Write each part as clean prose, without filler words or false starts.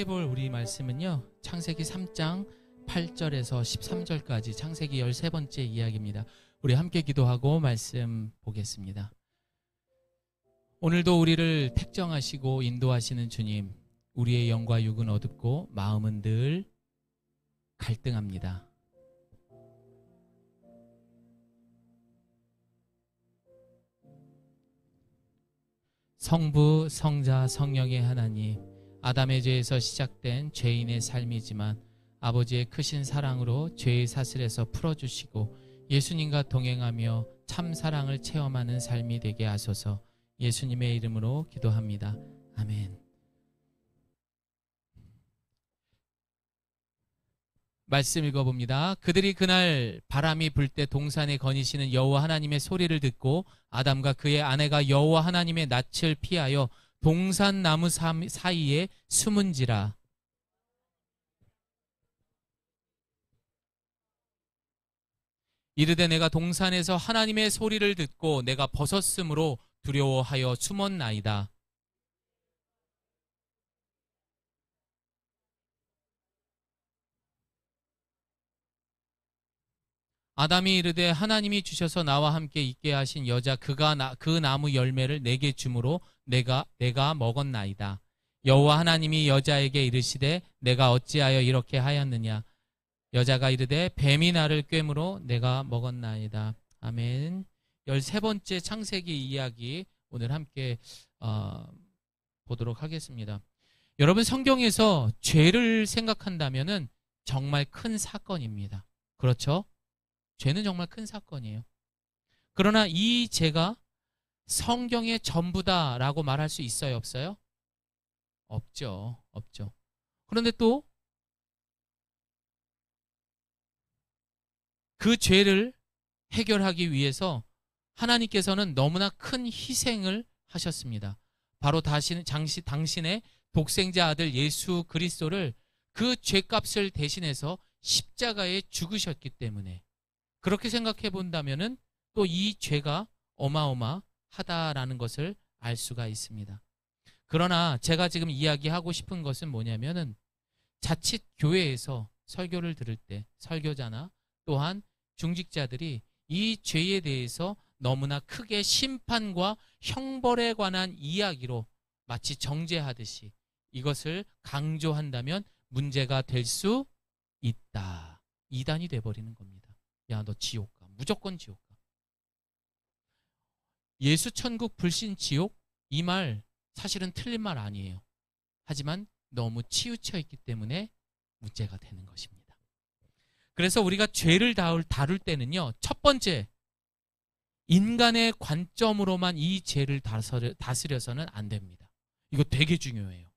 함께 볼 우리 말씀은요, 창세기 3장 8절에서 13절까지 창세기 13번째 이야기입니다. 우리 함께 기도하고 말씀 보겠습니다. 오늘도 우리를 택정하시고 인도하시는 주님, 우리의 영과 육은 어둡고 마음은 늘 갈등합니다. 성부, 성자, 성령의 하나님, 아담의 죄에서 시작된 죄인의 삶이지만 아버지의 크신 사랑으로 죄의 사슬에서 풀어주시고 예수님과 동행하며 참 사랑을 체험하는 삶이 되게 하소서. 예수님의 이름으로 기도합니다. 아멘. 말씀 읽어봅니다. 그들이 그날 바람이 불 때 동산에 거니시는 여호와 하나님의 소리를 듣고 아담과 그의 아내가 여호와 하나님의 낯을 피하여 동산 나무 사이에 숨은지라. 이르되 내가 동산에서 하나님의 소리를 듣고 내가 벗었으므로 두려워하여 숨었나이다. 아담이 이르되 하나님이 주셔서 나와 함께 있게 하신 여자 그 나무 열매를 내게 주므로 내가 먹었나이다. 여호와 하나님이 여자에게 이르시되 내가 어찌하여 이렇게 하였느냐. 여자가 이르되 뱀이 나를 꿰므로 내가 먹었나이다. 아멘. 13번째 창세기 이야기 오늘 함께 보도록 하겠습니다. 여러분, 성경에서 죄를 생각한다면은 정말 큰 사건입니다. 그렇죠? 죄는 정말 큰 사건이에요. 그러나 이 죄가 성경의 전부다라고 말할 수 있어요, 없어요? 없죠. 그런데 또 그 죄를 해결하기 위해서 하나님께서는 너무나 큰 희생을 하셨습니다. 바로 당신의 독생자 아들 예수 그리스도를 그 죄값을 대신해서 십자가에 죽으셨기 때문에, 그렇게 생각해 본다면은 또 이 죄가 어마어마하다라는 것을 알 수가 있습니다. 그러나 제가 지금 이야기하고 싶은 것은 뭐냐면은 자칫 교회에서 설교를 들을 때 설교자나 또한 중직자들이 이 죄에 대해서 너무나 크게 심판과 형벌에 관한 이야기로 마치 정죄하듯이 이것을 강조한다면 문제가 될 수 있다. 이단이 돼버리는 겁니다. 야, 너 지옥 가. 무조건 지옥 가. 예수 천국 불신 지옥? 이 말 사실은 틀린 말 아니에요. 하지만 너무 치우쳐 있기 때문에 문제가 되는 것입니다. 그래서 우리가 죄를 다룰 때는요, 첫 번째, 인간의 관점으로만 이 죄를 다스려서는 안 됩니다. 이거 되게 중요해요.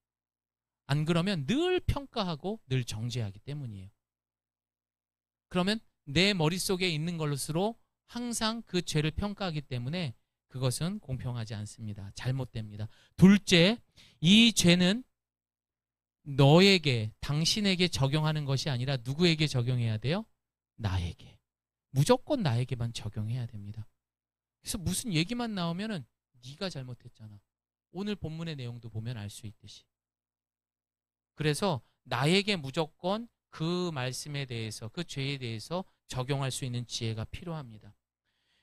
안 그러면 늘 평가하고 늘 정죄하기 때문이에요. 그러면 내 머릿속에 있는 것으로 항상 그 죄를 평가하기 때문에 그것은 공평하지 않습니다. 잘못됩니다. 둘째, 이 죄는 너에게, 당신에게 적용하는 것이 아니라 누구에게 적용해야 돼요? 나에게. 무조건 나에게만 적용해야 됩니다. 그래서 무슨 얘기만 나오면은 네가 잘못했잖아. 오늘 본문의 내용도 보면 알 수 있듯이. 그래서 나에게 무조건 그 말씀에 대해서, 그 죄에 대해서 적용할 수 있는 지혜가 필요합니다.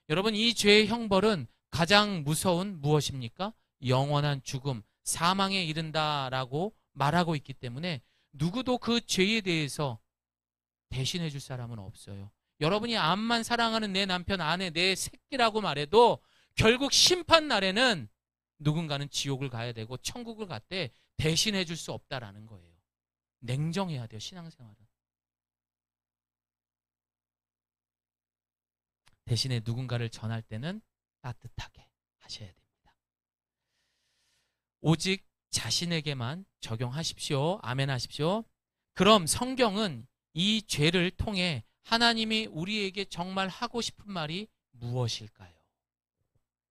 여러분, 이 죄의 형벌은 가장 무서운 무엇입니까? 영원한 죽음, 사망에 이른다라고 말하고 있기 때문에 누구도 그 죄에 대해서 대신해 줄 사람은 없어요. 여러분이 암만 사랑하는 내 남편, 아내, 내 새끼라고 말해도 결국 심판 날에는 누군가는 지옥을 가야 되고 천국을 갔대 대신해 줄 수 없다라는 거예요. 냉정해야 돼요, 신앙생활은. 대신에 누군가를 전할 때는 따뜻하게 하셔야 됩니다. 오직 자신에게만 적용하십시오. 아멘 하십시오. 그럼 성경은 이 죄를 통해 하나님이 우리에게 정말 하고 싶은 말이 무엇일까요?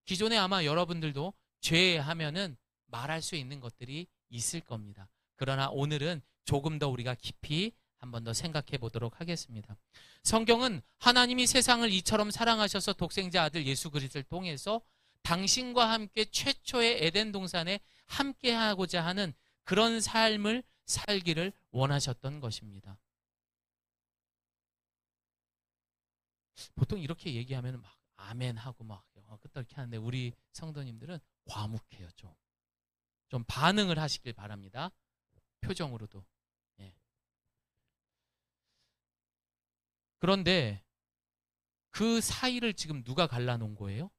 기존에 아마 여러분들도 죄 하면은 말할 수 있는 것들이 있을 겁니다. 그러나 오늘은 조금 더 우리가 깊이 한 번 더 생각해 보도록 하겠습니다. 성경은 하나님이 세상을 이처럼 사랑하셔서 독생자 아들 예수 그리스도를 통해서 당신과 함께 최초의 에덴 동산에 함께 하고자 하는 그런 삶을 살기를 원하셨던 것입니다. 보통 이렇게 얘기하면 막 아멘 하고 막 그렇게 하는데 우리 성도님들은 과묵해요. 좀 반응을 하시길 바랍니다. 표정으로도. 예. 그런데 그 사이를 지금 누가 갈라놓은 거예요?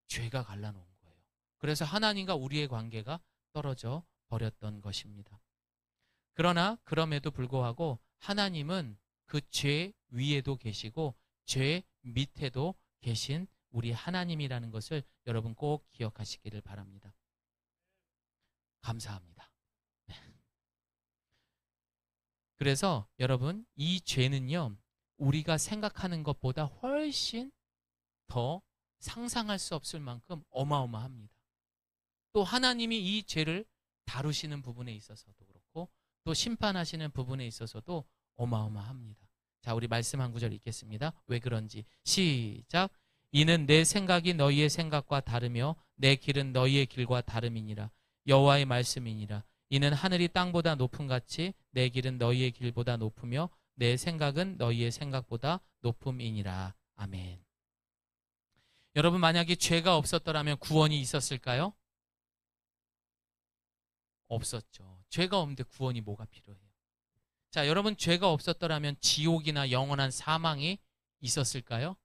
죄가 갈라놓은 거예요. 그래서 하나님과 우리의 관계가 떨어져 버렸던 것입니다. 그러나 그럼에도 불구하고 하나님은 그 죄 위에도 계시고 죄 밑에도 계신 우리 하나님이라는 것을 여러분 꼭 기억하시기를 바랍니다. 감사합니다. 네. 그래서 여러분 이 죄는요, 우리가 생각하는 것보다 훨씬 더 상상할 수 없을 만큼 어마어마합니다. 또 하나님이 이 죄를 다루시는 부분에 있어서도 그렇고 또 심판하시는 부분에 있어서도 어마어마합니다. 자, 우리 말씀 한 구절 읽겠습니다. 왜 그런지 시작. 이는 내 생각이 너희의 생각과 다르며 내 길은 너희의 길과 다름이니라. 여호와의 말씀이니라. 이는 하늘이 땅보다 높음 같이 내 길은 너희의 길보다 높으며 내 생각은 너희의 생각보다 높음이니라. 아멘. 여러분, 만약에 죄가 없었더라면 구원이 있었을까요? 없었죠. 죄가 없는데 구원이 뭐가 필요해요? 자, 여러분, 죄가 없었더라면 지옥이나 영원한 사망이 있었을까요?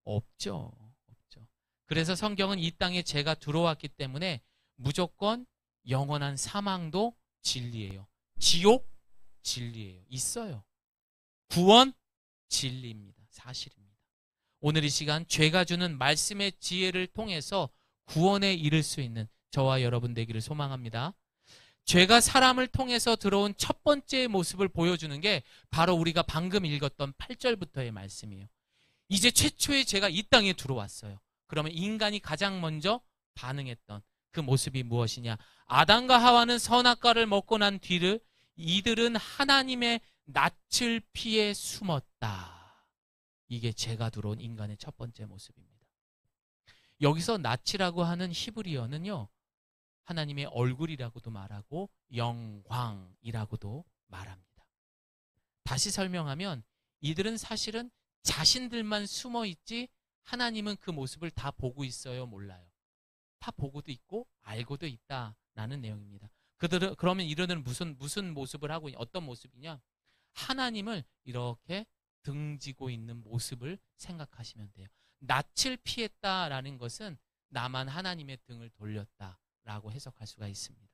없죠. 없죠. 그래서 성경은 이 땅에 죄가 들어왔기 때문에 무조건 영원한 사망도 진리예요. 지옥 진리예요. 있어요. 구원 진리입니다. 사실입니다. 오늘 이 시간 죄가 주는 말씀의 지혜를 통해서 구원에 이를 수 있는 저와 여러분 되기를 소망합니다. 죄가 사람을 통해서 들어온 첫 번째 모습을 보여주는 게 바로 우리가 방금 읽었던 8절부터의 말씀이에요. 이제 최초의 죄가 이 땅에 들어왔어요. 그러면 인간이 가장 먼저 반응했던 그 모습이 무엇이냐? 아담과 하와는 선악과를 먹고 난 뒤를 이들은 하나님의 낯을 피해 숨었다. 이게 죄가 들어온 인간의 첫 번째 모습입니다. 여기서 낯이라고 하는 히브리어는요, 하나님의 얼굴이라고도 말하고 영광이라고도 말합니다. 다시 설명하면 이들은 사실은 자신들만 숨어 있지 하나님은 그 모습을 다 보고 있어요, 몰라요? 다 보고도 있고 알고도 있다라는 내용입니다. 그러면 이들은 무슨 모습을 하고 어떤 모습이냐? 하나님을 이렇게 등지고 있는 모습을 생각하시면 돼요. 낯을 피했다라는 것은 나만 하나님의 등을 돌렸다라고 해석할 수가 있습니다.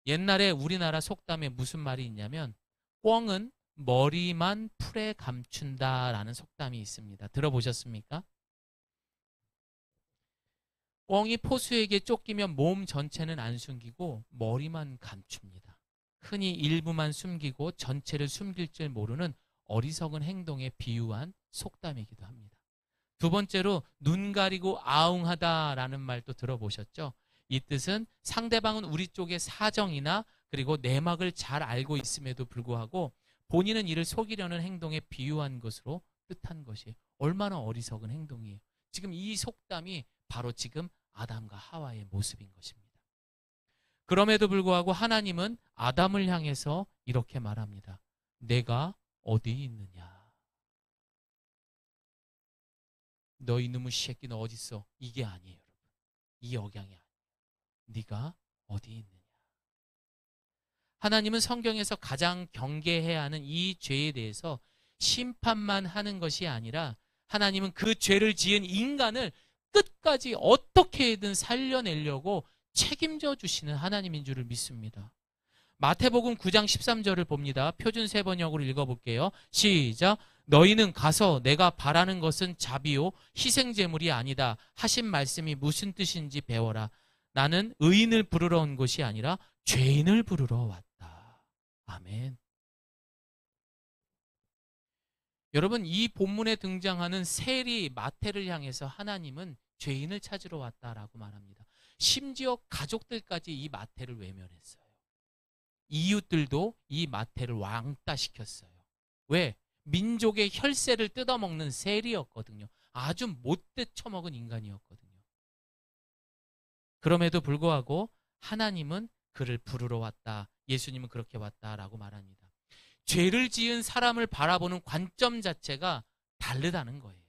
옛날에 우리나라 속담에 무슨 말이 있냐면 꿩은 머리만 풀에 감춘다라는 속담이 있습니다. 들어보셨습니까? 꿩이 포수에게 쫓기면 몸 전체는 안 숨기고 머리만 감춥니다. 흔히 일부만 숨기고 전체를 숨길 줄 모르는 어리석은 행동에 비유한 속담이기도 합니다. 두 번째로 눈 가리고 아웅하다라는 말도 들어보셨죠? 이 뜻은 상대방은 우리 쪽의 사정이나 그리고 내막을 잘 알고 있음에도 불구하고 본인은 이를 속이려는 행동에 비유한 것으로 뜻한 것이에요. 얼마나 어리석은 행동이에요. 지금 이 속담이 바로 지금 아담과 하와의 모습인 것입니다. 그럼에도 불구하고 하나님은 아담을 향해서 이렇게 말합니다. 내가 어디 있느냐? 너 이놈의 새끼 너 어디 있어? 이게 아니에요, 여러분. 이 억양이 아니에요. 네가 어디 있느냐? 하나님은 성경에서 가장 경계해야 하는 이 죄에 대해서 심판만 하는 것이 아니라 하나님은 그 죄를 지은 인간을 끝까지 어떻게든 살려내려고 책임져 주시는 하나님인 줄을 믿습니다. 마태복음 9장 13절을 봅니다. 표준 세번역으로 읽어볼게요. 시작. 너희는 가서 내가 바라는 것은 자비요 희생제물이 아니다 하신 말씀이 무슨 뜻인지 배워라. 나는 의인을 부르러 온 것이 아니라 죄인을 부르러 왔다. 아멘. 여러분, 이 본문에 등장하는 세리 마태를 향해서 하나님은 죄인을 찾으러 왔다라고 말합니다. 심지어 가족들까지 이 마태를 외면했어요. 이웃들도 이 마태를 왕따시켰어요. 왜? 민족의 혈세를 뜯어먹는 세리였거든요. 아주 못돼 처먹은 인간이었거든요. 그럼에도 불구하고 하나님은 그를 부르러 왔다 예수님은 그렇게 봤다라고 말합니다. 죄를 지은 사람을 바라보는 관점 자체가 다르다는 거예요.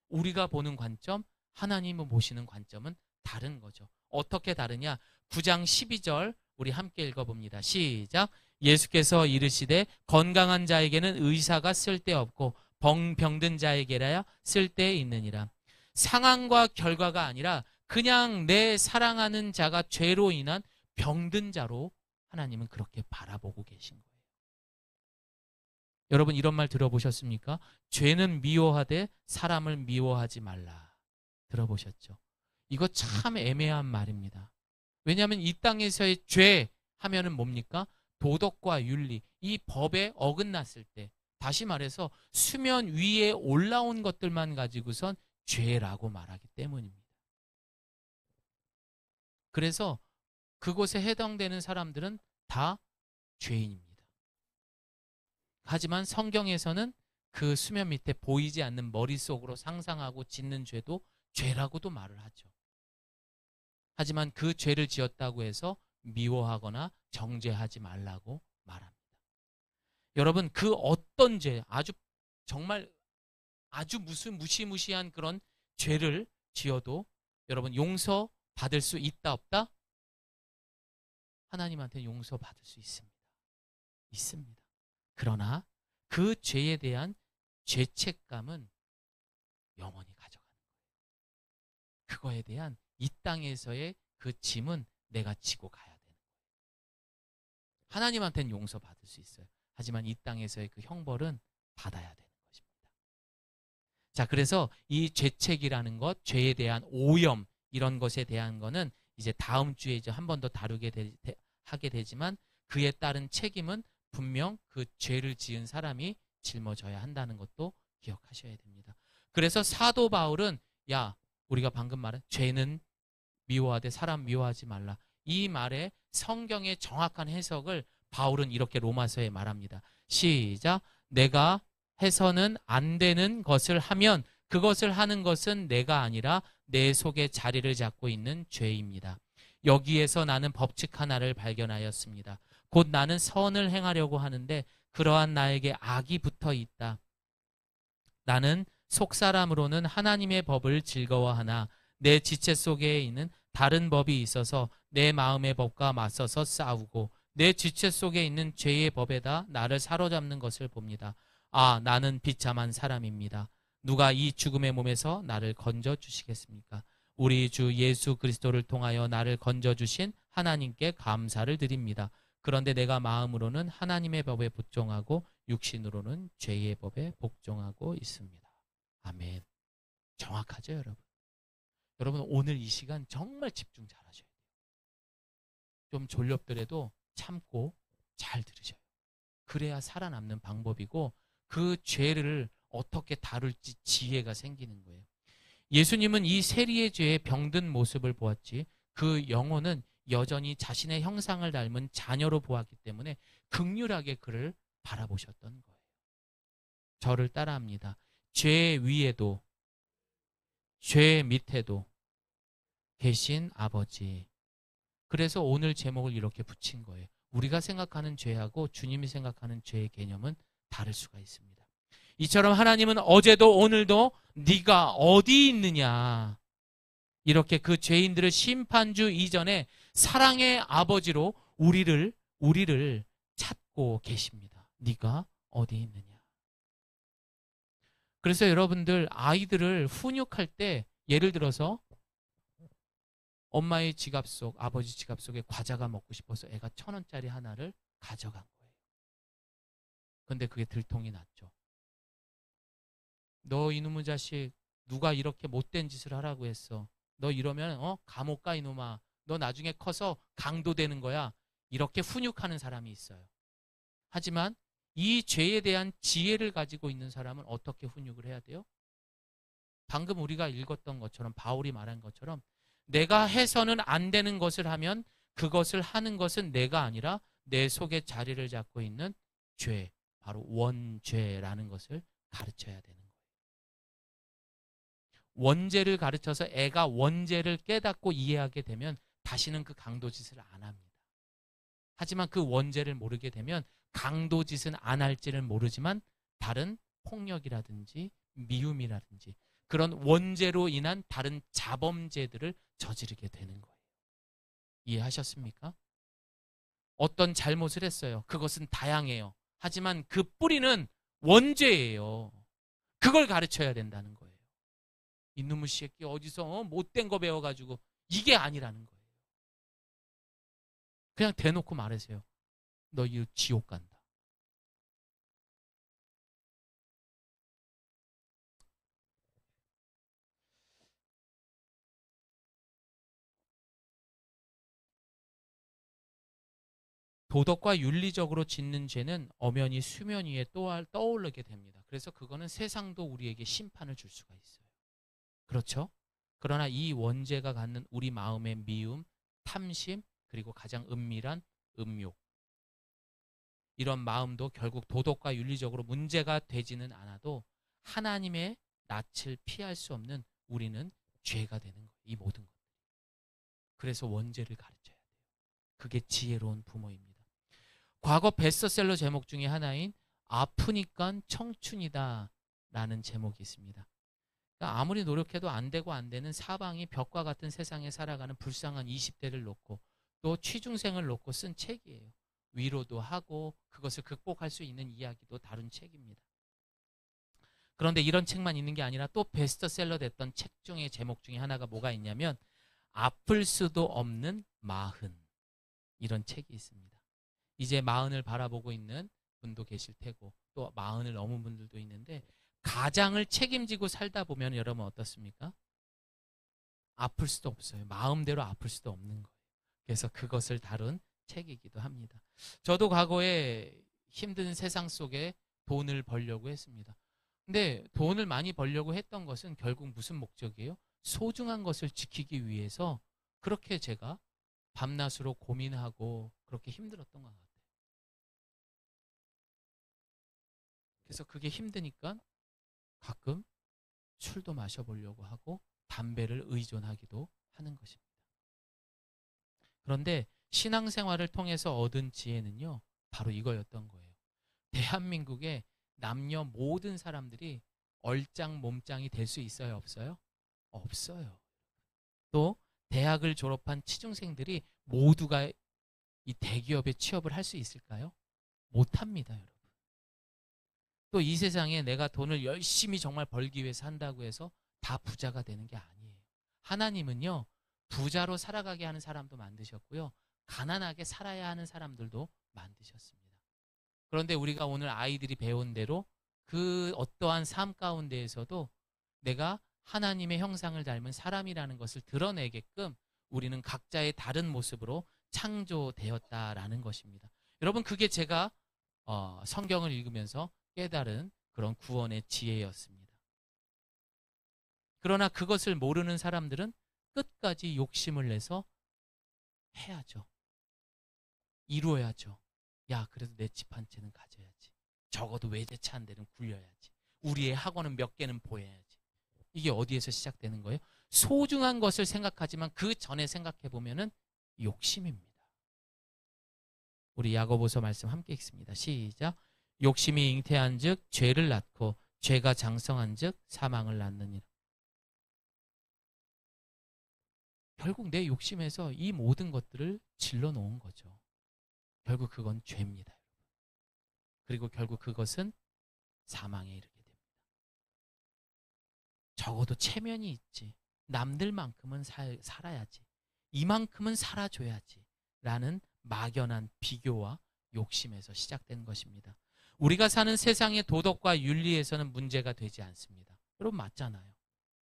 우리가 보는 관점, 하나님을 보시는 관점은 다른 거죠. 어떻게 다르냐? 9장 12절 우리 함께 읽어봅니다. 시작. 예수께서 이르시되 건강한 자에게는 의사가 쓸데없고 병든 자에게라야 쓸데있느니라. 상황과 결과가 아니라 그냥 내 사랑하는 자가 죄로 인한 병든 자로 하나님은 그렇게 바라보고 계신 거예요. 여러분 이런 말 들어보셨습니까? 죄는 미워하되 사람을 미워하지 말라. 들어보셨죠? 이거 참 애매한 말입니다. 왜냐하면 이 땅에서의 죄 하면은 뭡니까? 도덕과 윤리, 이 법에 어긋났을 때, 다시 말해서 수면 위에 올라온 것들만 가지고선 죄라고 말하기 때문입니다. 그래서 그곳에 해당되는 사람들은 다 죄인입니다. 하지만 성경에서는 그 수면 밑에 보이지 않는 머릿속으로 상상하고 짓는 죄도 죄라고도 말을 하죠. 하지만 그 죄를 지었다고 해서 미워하거나 정죄하지 말라고 말합니다. 여러분 그 어떤 죄, 정말 아주 무슨 무시무시한 그런 죄를 지어도 여러분 용서받을 수 있다 없다? 하나님한테 용서받을 수 있습니다. 있습니다. 그러나 그 죄에 대한 죄책감은 영원히 가져가는 거예요. 그거에 대한 이 땅에서의 그 짐은 내가 지고 가야 되는 거예요. 하나님한테는 용서받을 수 있어요. 하지만 이 땅에서의 그 형벌은 받아야 되는 것입니다. 자, 그래서 이 죄책이라는 것, 죄에 대한 오염 이런 것에 대한 거는 이제 다음 주에 이제 한 번 더 하게 되지만 그에 따른 책임은 분명 그 죄를 지은 사람이 짊어져야 한다는 것도 기억하셔야 됩니다. 그래서 사도 바울은 우리가 방금 말한 죄는 미워하되 사람 미워하지 말라. 이 말의 성경의 정확한 해석을 바울은 이렇게 로마서에 말합니다. 시작. 내가 해서는 안 되는 것을 하면 그것을 하는 것은 내가 아니라 내 속에 자리를 잡고 있는 죄입니다. 여기에서 나는 법칙 하나를 발견하였습니다. 곧 나는 선을 행하려고 하는데 그러한 나에게 악이 붙어 있다. 나는 속사람으로는 하나님의 법을 즐거워하나 내 지체 속에 있는 다른 법이 있어서 내 마음의 법과 맞서서 싸우고 내 지체 속에 있는 죄의 법에다 나를 사로잡는 것을 봅니다. 나는 비참한 사람입니다. 누가 이 죽음의 몸에서 나를 건져주시겠습니까? 우리 주 예수 그리스도를 통하여 나를 건져주신 하나님께 감사를 드립니다. 그런데 내가 마음으로는 하나님의 법에 복종하고 육신으로는 죄의 법에 복종하고 있습니다. 아멘. 정확하죠, 여러분? 여러분 오늘 이 시간 정말 집중 잘 하셔야 돼요. 좀 졸렵더라도 참고 잘 들으셔요. 그래야 살아남는 방법이고 그 죄를 어떻게 다룰지 지혜가 생기는 거예요. 예수님은 이 세리의 죄에 병든 모습을 보았지 그 영혼은 여전히 자신의 형상을 닮은 자녀로 보았기 때문에 긍휼하게 그를 바라보셨던 거예요. 저를 따라합니다. 죄 위에도 죄 밑에도 계신 아버지. 그래서 오늘 제목을 이렇게 붙인 거예요. 우리가 생각하는 죄하고 주님이 생각하는 죄의 개념은 다를 수가 있습니다. 이처럼 하나님은 어제도 오늘도 네가 어디 있느냐 이렇게 그 죄인들을 심판주 이전에 사랑의 아버지로 우리를 찾고 계십니다. 네가 어디 있느냐. 그래서 여러분들 아이들을 훈육할 때 예를 들어서 엄마의 지갑 속, 아버지 지갑 속에 과자가 먹고 싶어서 애가 1,000원짜리 하나를 가져간 거예요. 근데 그게 들통이 났죠. 너 이놈의 자식 누가 이렇게 못된 짓을 하라고 했어. 너 이러면 감옥 가 이놈아. 너 나중에 커서 강도 되는 거야. 이렇게 훈육하는 사람이 있어요. 하지만 이 죄에 대한 지혜를 가지고 있는 사람은 어떻게 훈육을 해야 돼요? 방금 우리가 읽었던 것처럼 바울이 말한 것처럼 내가 해서는 안 되는 것을 하면 그것을 하는 것은 내가 아니라 내 속에 자리를 잡고 있는 죄, 바로 원죄라는 것을 가르쳐야 되는 거예요. 원죄를 가르쳐서 애가 원죄를 깨닫고 이해하게 되면 다시는 그 강도짓을 안 합니다. 하지만 그 원죄를 모르게 되면 강도짓은 안 할지를 모르지만 다른 폭력이라든지 미움이라든지 그런 원죄로 인한 다른 자범죄들을 저지르게 되는 거예요. 이해하셨습니까? 어떤 잘못을 했어요. 그것은 다양해요. 하지만 그 뿌리는 원죄예요. 그걸 가르쳐야 된다는 거예요. 이놈의 새끼 어디서 못된 거 배워가지고 이게 아니라는 거예요. 그냥 대놓고 말하세요. 너 이 지옥 간다. 도덕과 윤리적으로 짓는 죄는 엄연히 수면 위에 떠오르게 됩니다. 그래서 그거는 세상도 우리에게 심판을 줄 수가 있어요. 그렇죠? 그러나 이 원죄가 갖는 우리 마음의 미움, 탐심, 그리고 가장 은밀한 음욕, 이런 마음도 결국 도덕과 윤리적으로 문제가 되지는 않아도 하나님의 낯을 피할 수 없는 우리는 죄가 되는 거예요. 이 모든 것. 그래서 원죄를 가르쳐야 돼요. 그게 지혜로운 부모입니다. 과거 베스트셀러 제목 중에 하나인 아프니까 청춘이다 라는 제목이 있습니다. 그러니까 아무리 노력해도 안 되고 안 되는 사방이 벽과 같은 세상에 살아가는 불쌍한 20대를 놓고 또 취중생을 놓고 쓴 책이에요. 위로도 하고 그것을 극복할 수 있는 이야기도 다룬 책입니다. 그런데 이런 책만 있는 게 아니라 또 베스트셀러 됐던 책 중에 제목 중에 하나가 뭐가 있냐면 아플 수도 없는 마흔, 이런 책이 있습니다. 이제 마흔을 바라보고 있는 분도 계실 테고 또 마흔을 넘은 분들도 있는데 가장을 책임지고 살다 보면 여러분 어떻습니까? 아플 수도 없어요. 마음대로 아플 수도 없는 거예요. 그래서 그것을 다룬 책이기도 합니다. 저도 과거에 힘든 세상 속에 돈을 벌려고 했습니다. 근데 돈을 많이 벌려고 했던 것은 결국 무슨 목적이에요? 소중한 것을 지키기 위해서 그렇게 제가 밤낮으로 고민하고 그렇게 힘들었던 것 같아요. 그래서 그게 힘드니까 가끔 술도 마셔보려고 하고 담배를 의존하기도 하는 것입니다. 그런데 신앙생활을 통해서 얻은 지혜는요, 바로 이거였던 거예요. 대한민국의 남녀 모든 사람들이 얼짱 몸짱이 될 수 있어요, 없어요? 없어요. 또 대학을 졸업한 취중생들이 모두가 이 대기업에 취업을 할 수 있을까요? 못합니다, 여러분. 또 이 세상에 내가 돈을 열심히 정말 벌기 위해서 한다고 해서 다 부자가 되는 게 아니에요. 하나님은요, 부자로 살아가게 하는 사람도 만드셨고요, 가난하게 살아야 하는 사람들도 만드셨습니다. 그런데 우리가 오늘 아이들이 배운 대로 그 어떠한 삶 가운데에서도 내가 하나님의 형상을 닮은 사람이라는 것을 드러내게끔 우리는 각자의 다른 모습으로 창조되었다라는 것입니다. 여러분, 그게 제가 성경을 읽으면서 깨달은 그런 구원의 지혜였습니다. 그러나 그것을 모르는 사람들은 끝까지 욕심을 내서 해야죠. 이루어야죠. 야, 그래도 내 집 한 채는 가져야지. 적어도 외제차 한 대는 굴려야지. 우리의 학원은 몇 개는 보여야지. 이게 어디에서 시작되는 거예요? 소중한 것을 생각하지만 그 전에 생각해 보면은 욕심입니다. 우리 야고보서 말씀 함께 읽습니다. 시작. 욕심이 잉태한즉 죄를 낳고 죄가 장성한즉 사망을 낳느니라. 결국 내 욕심에서 이 모든 것들을 질러 놓은 거죠. 결국 그건 죄입니다. 그리고 결국 그것은 사망에 이르게 됩니다. 적어도 체면이 있지. 남들만큼은 살아야지. 이만큼은 살아줘야지. 라는 막연한 비교와 욕심에서 시작된 것입니다. 우리가 사는 세상의 도덕과 윤리에서는 문제가 되지 않습니다. 여러분 맞잖아요.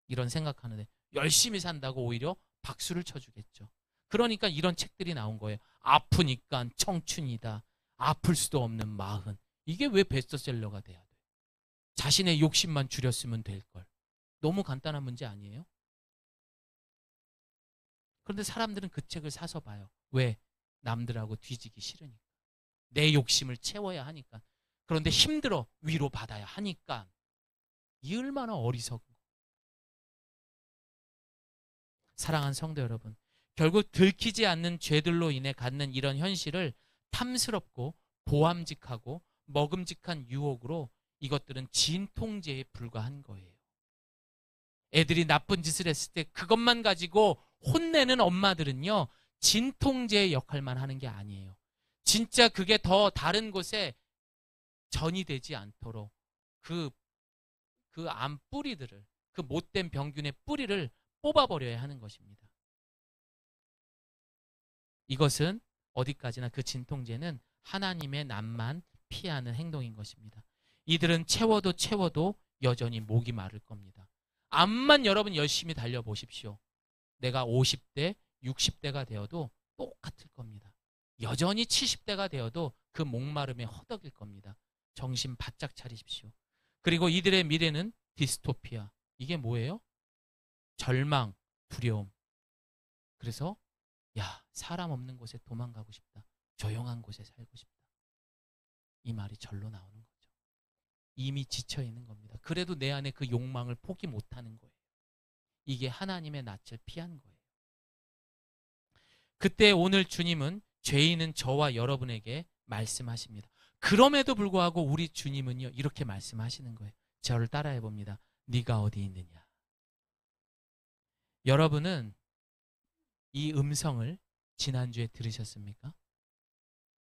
이런 생각하는데 열심히 산다고 오히려 박수를 쳐주겠죠. 그러니까 이런 책들이 나온 거예요. 아프니까 청춘이다. 아플 수도 없는 마흔. 이게 왜 베스트셀러가 돼야 돼? 자신의 욕심만 줄였으면 될 걸. 너무 간단한 문제 아니에요? 그런데 사람들은 그 책을 사서 봐요. 왜? 남들하고 뒤지기 싫으니까. 내 욕심을 채워야 하니까. 그런데 힘들어. 위로받아야 하니까. 이 얼마나 어리석은 거. 사랑하는 성도 여러분, 결국 들키지 않는 죄들로 인해 갖는 이런 현실을 탐스럽고 보암직하고 먹음직한 유혹으로 이것들은 진통제에 불과한 거예요. 애들이 나쁜 짓을 했을 때 그것만 가지고 혼내는 엄마들은요, 진통제의 역할만 하는 게 아니에요. 진짜 그게 더 다른 곳에 전이 되지 않도록 그 암 뿌리들을, 그 못된 병균의 뿌리를 뽑아버려야 하는 것입니다. 이것은 어디까지나 그 진통제는 하나님의 낯만 피하는 행동인 것입니다. 이들은 채워도 여전히 목이 마를 겁니다. 암만 여러분 열심히 달려보십시오. 내가 50대, 60대가 되어도 똑같을 겁니다. 여전히 70대가 되어도 그 목마름에 허덕일 겁니다. 정신 바짝 차리십시오. 그리고 이들의 미래는 디스토피아. 이게 뭐예요? 절망, 두려움. 그래서 야, 사람 없는 곳에 도망가고 싶다. 조용한 곳에 살고 싶다. 이 말이 절로 나오는 거죠. 이미 지쳐 있는 겁니다. 그래도 내 안에 그 욕망을 포기 못하는 거예요. 이게 하나님의 낯을 피한 거예요. 그때 오늘 주님은 죄인은 저와 여러분에게 말씀하십니다. 그럼에도 불구하고 우리 주님은요, 이렇게 말씀하시는 거예요. 저를 따라해 봅니다. 네가 어디 있느냐. 여러분은 이 음성을 지난주에 들으셨습니까?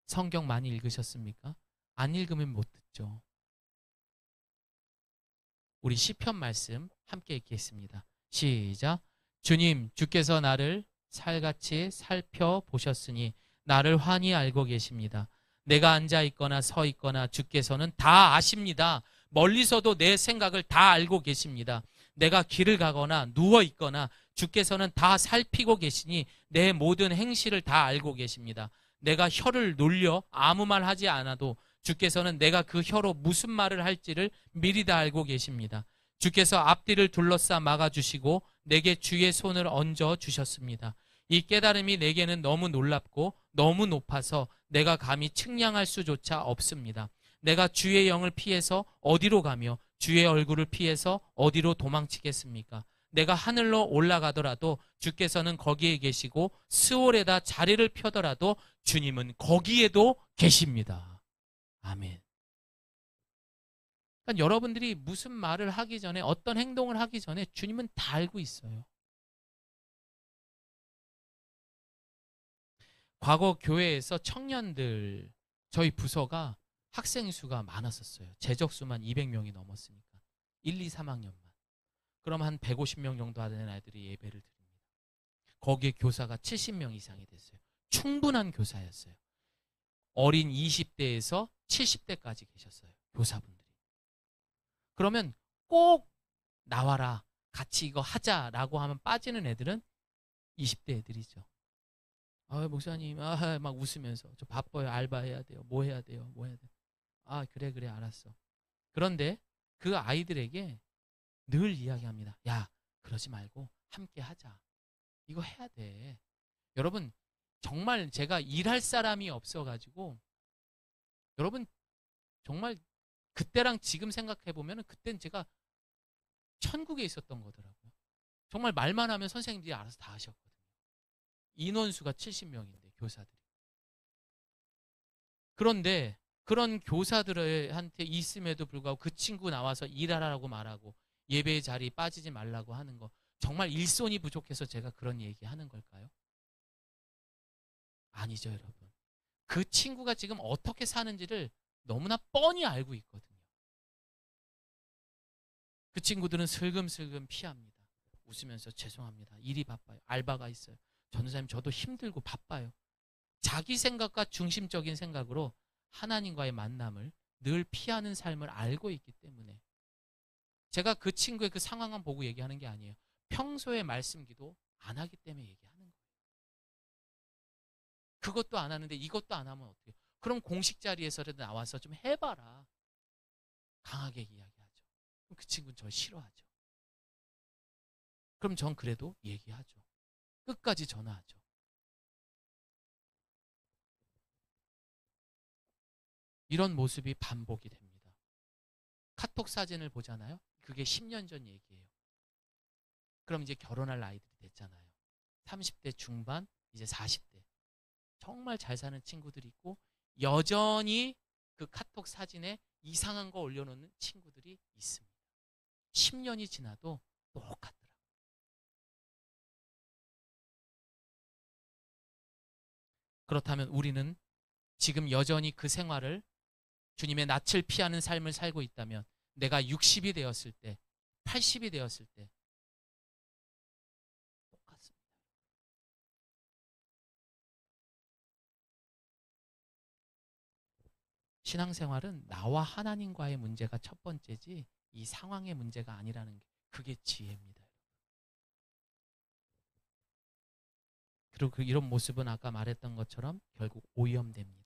성경 많이 읽으셨습니까? 안 읽으면 못 듣죠. 우리 시편 말씀 함께 읽겠습니다. 시작. 주님, 주께서 나를 살같이 살펴보셨으니 나를 환히 알고 계십니다. 내가 앉아 있거나 서 있거나 주께서는 다 아십니다. 멀리서도 내 생각을 다 알고 계십니다. 내가 길을 가거나 누워 있거나 주께서는 다 살피고 계시니 내 모든 행실을 다 알고 계십니다. 내가 혀를 놀려 아무 말 하지 않아도 주께서는 내가 그 혀로 무슨 말을 할지를 미리 다 알고 계십니다. 주께서 앞뒤를 둘러싸 막아주시고 내게 주의 손을 얹어 주셨습니다. 이 깨달음이 내게는 너무 놀랍고 너무 높아서 내가 감히 측량할 수조차 없습니다. 내가 주의 영을 피해서 어디로 가며 주의 얼굴을 피해서 어디로 도망치겠습니까? 내가 하늘로 올라가더라도 주께서는 거기에 계시고 스올에다 자리를 펴더라도 주님은 거기에도 계십니다. 아멘. 그러니까 여러분들이 무슨 말을 하기 전에, 어떤 행동을 하기 전에 주님은 다 알고 있어요. 과거 교회에서 청년들, 저희 부서가 학생 수가 많았었어요. 재적 수만 200명이 넘었으니까. 1, 2, 3학년만. 그럼 한 150명 정도 하는 아이들이 예배를 드립니다. 거기에 교사가 70명 이상이 됐어요. 충분한 교사였어요. 어린 20대에서 70대까지 계셨어요. 교사분들이. 그러면 꼭 나와라. 같이 이거 하자라고 하면 빠지는 애들은 20대 애들이죠. 아, 목사님, 막 웃으면서 저 바빠요. 알바해야 돼요. 뭐 해야 돼요. 뭐 해야 돼요. 아, 그래 알았어. 그런데 그 아이들에게 늘 이야기합니다. 야, 그러지 말고 함께 하자. 이거 해야 돼. 여러분, 정말 제가 일할 사람이 없어가지고 여러분 정말 그때랑 지금 생각해보면 그때는 제가 천국에 있었던 거더라고요. 정말 말만 하면 선생님들이 알아서 다 하셨거든요. 인원수가 70명인데 교사들이. 그런데 그런 교사들한테 있음에도 불구하고 그 친구 나와서 일하라고 말하고 예배의 자리에 빠지지 말라고 하는 거, 정말 일손이 부족해서 제가 그런 얘기하는 걸까요? 아니죠, 여러분. 그 친구가 지금 어떻게 사는지를 너무나 뻔히 알고 있거든요. 그 친구들은 슬금슬금 피합니다. 웃으면서 죄송합니다. 일이 바빠요. 알바가 있어요. 전도사님, 저도 힘들고 바빠요. 자기 생각과 중심적인 생각으로 하나님과의 만남을 늘 피하는 삶을 알고 있기 때문에, 제가 그 친구의 그 상황만 보고 얘기하는 게 아니에요. 평소에 말씀 기도 안 하기 때문에 얘기하는 거예요. 그것도 안 하는데 이것도 안 하면 어떡해요? 그럼 공식 자리에서라도 나와서 좀 해봐라. 강하게 이야기하죠. 그럼 그 친구는 저 싫어하죠. 그럼 전 그래도 얘기하죠. 끝까지 전화하죠. 이런 모습이 반복이 됩니다. 카톡 사진을 보잖아요. 그게 10년 전 얘기예요. 그럼 이제 결혼할 나이들이 됐잖아요. 30대 중반, 이제 40대. 정말 잘 사는 친구들이 있고 여전히 그 카톡 사진에 이상한 거 올려놓는 친구들이 있습니다. 10년이 지나도 똑같더라고요. 그렇다면 우리는 지금 여전히 그 생활을, 주님의 낯을 피하는 삶을 살고 있다면, 내가 60이 되었을 때, 80이 되었을 때 똑같습니다. 신앙생활은 나와 하나님과의 문제가 첫 번째지 이 상황의 문제가 아니라는 게, 그게 지혜입니다. 그리고 이런 모습은 아까 말했던 것처럼 결국 오염됩니다.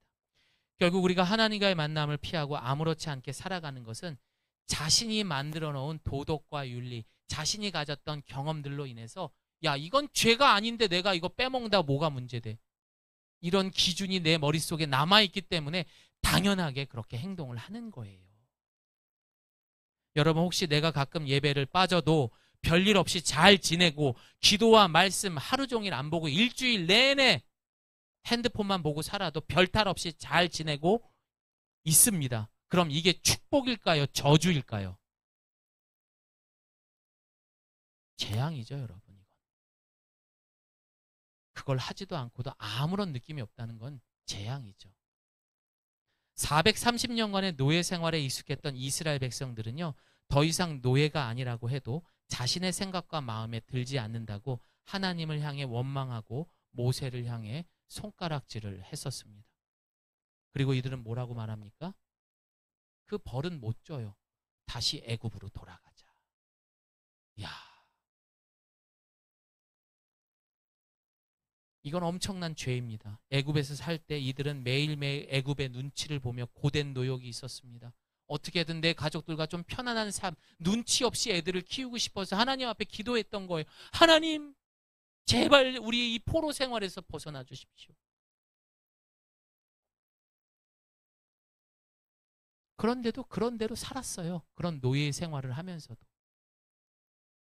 결국 우리가 하나님과의 만남을 피하고 아무렇지 않게 살아가는 것은 자신이 만들어 놓은 도덕과 윤리, 자신이 가졌던 경험들로 인해서, 야, 이건 죄가 아닌데 내가 이거 빼먹는다 뭐가 문제돼, 이런 기준이 내 머릿속에 남아있기 때문에 당연하게 그렇게 행동을 하는 거예요. 여러분, 혹시 내가 가끔 예배를 빠져도 별일 없이 잘 지내고 기도와 말씀 하루 종일 안 보고 일주일 내내 핸드폰만 보고 살아도 별탈 없이 잘 지내고 있습니다. 그럼 이게 축복일까요? 저주일까요? 재앙이죠, 여러분. 이건. 그걸 하지도 않고도 아무런 느낌이 없다는 건 재앙이죠. 430년간의 노예 생활에 익숙했던 이스라엘 백성들은요, 더 이상 노예가 아니라고 해도 자신의 생각과 마음에 들지 않는다고 하나님을 향해 원망하고 모세를 향해 손가락질을 했었습니다. 그리고 이들은 뭐라고 말합니까? 그 벌은 못 줘요. 다시 애굽으로 돌아가자. 이야, 이건 엄청난 죄입니다. 애굽에서 살 때 이들은 매일매일 애굽의 눈치를 보며 고된 노역이 있었습니다. 어떻게든 내 가족들과 좀 편안한 삶, 눈치 없이 애들을 키우고 싶어서 하나님 앞에 기도했던 거예요. 하나님, 제발 우리 이 포로 생활에서 벗어나 주십시오. 그런데도 그런 대로 살았어요. 그런 노예 생활을 하면서도.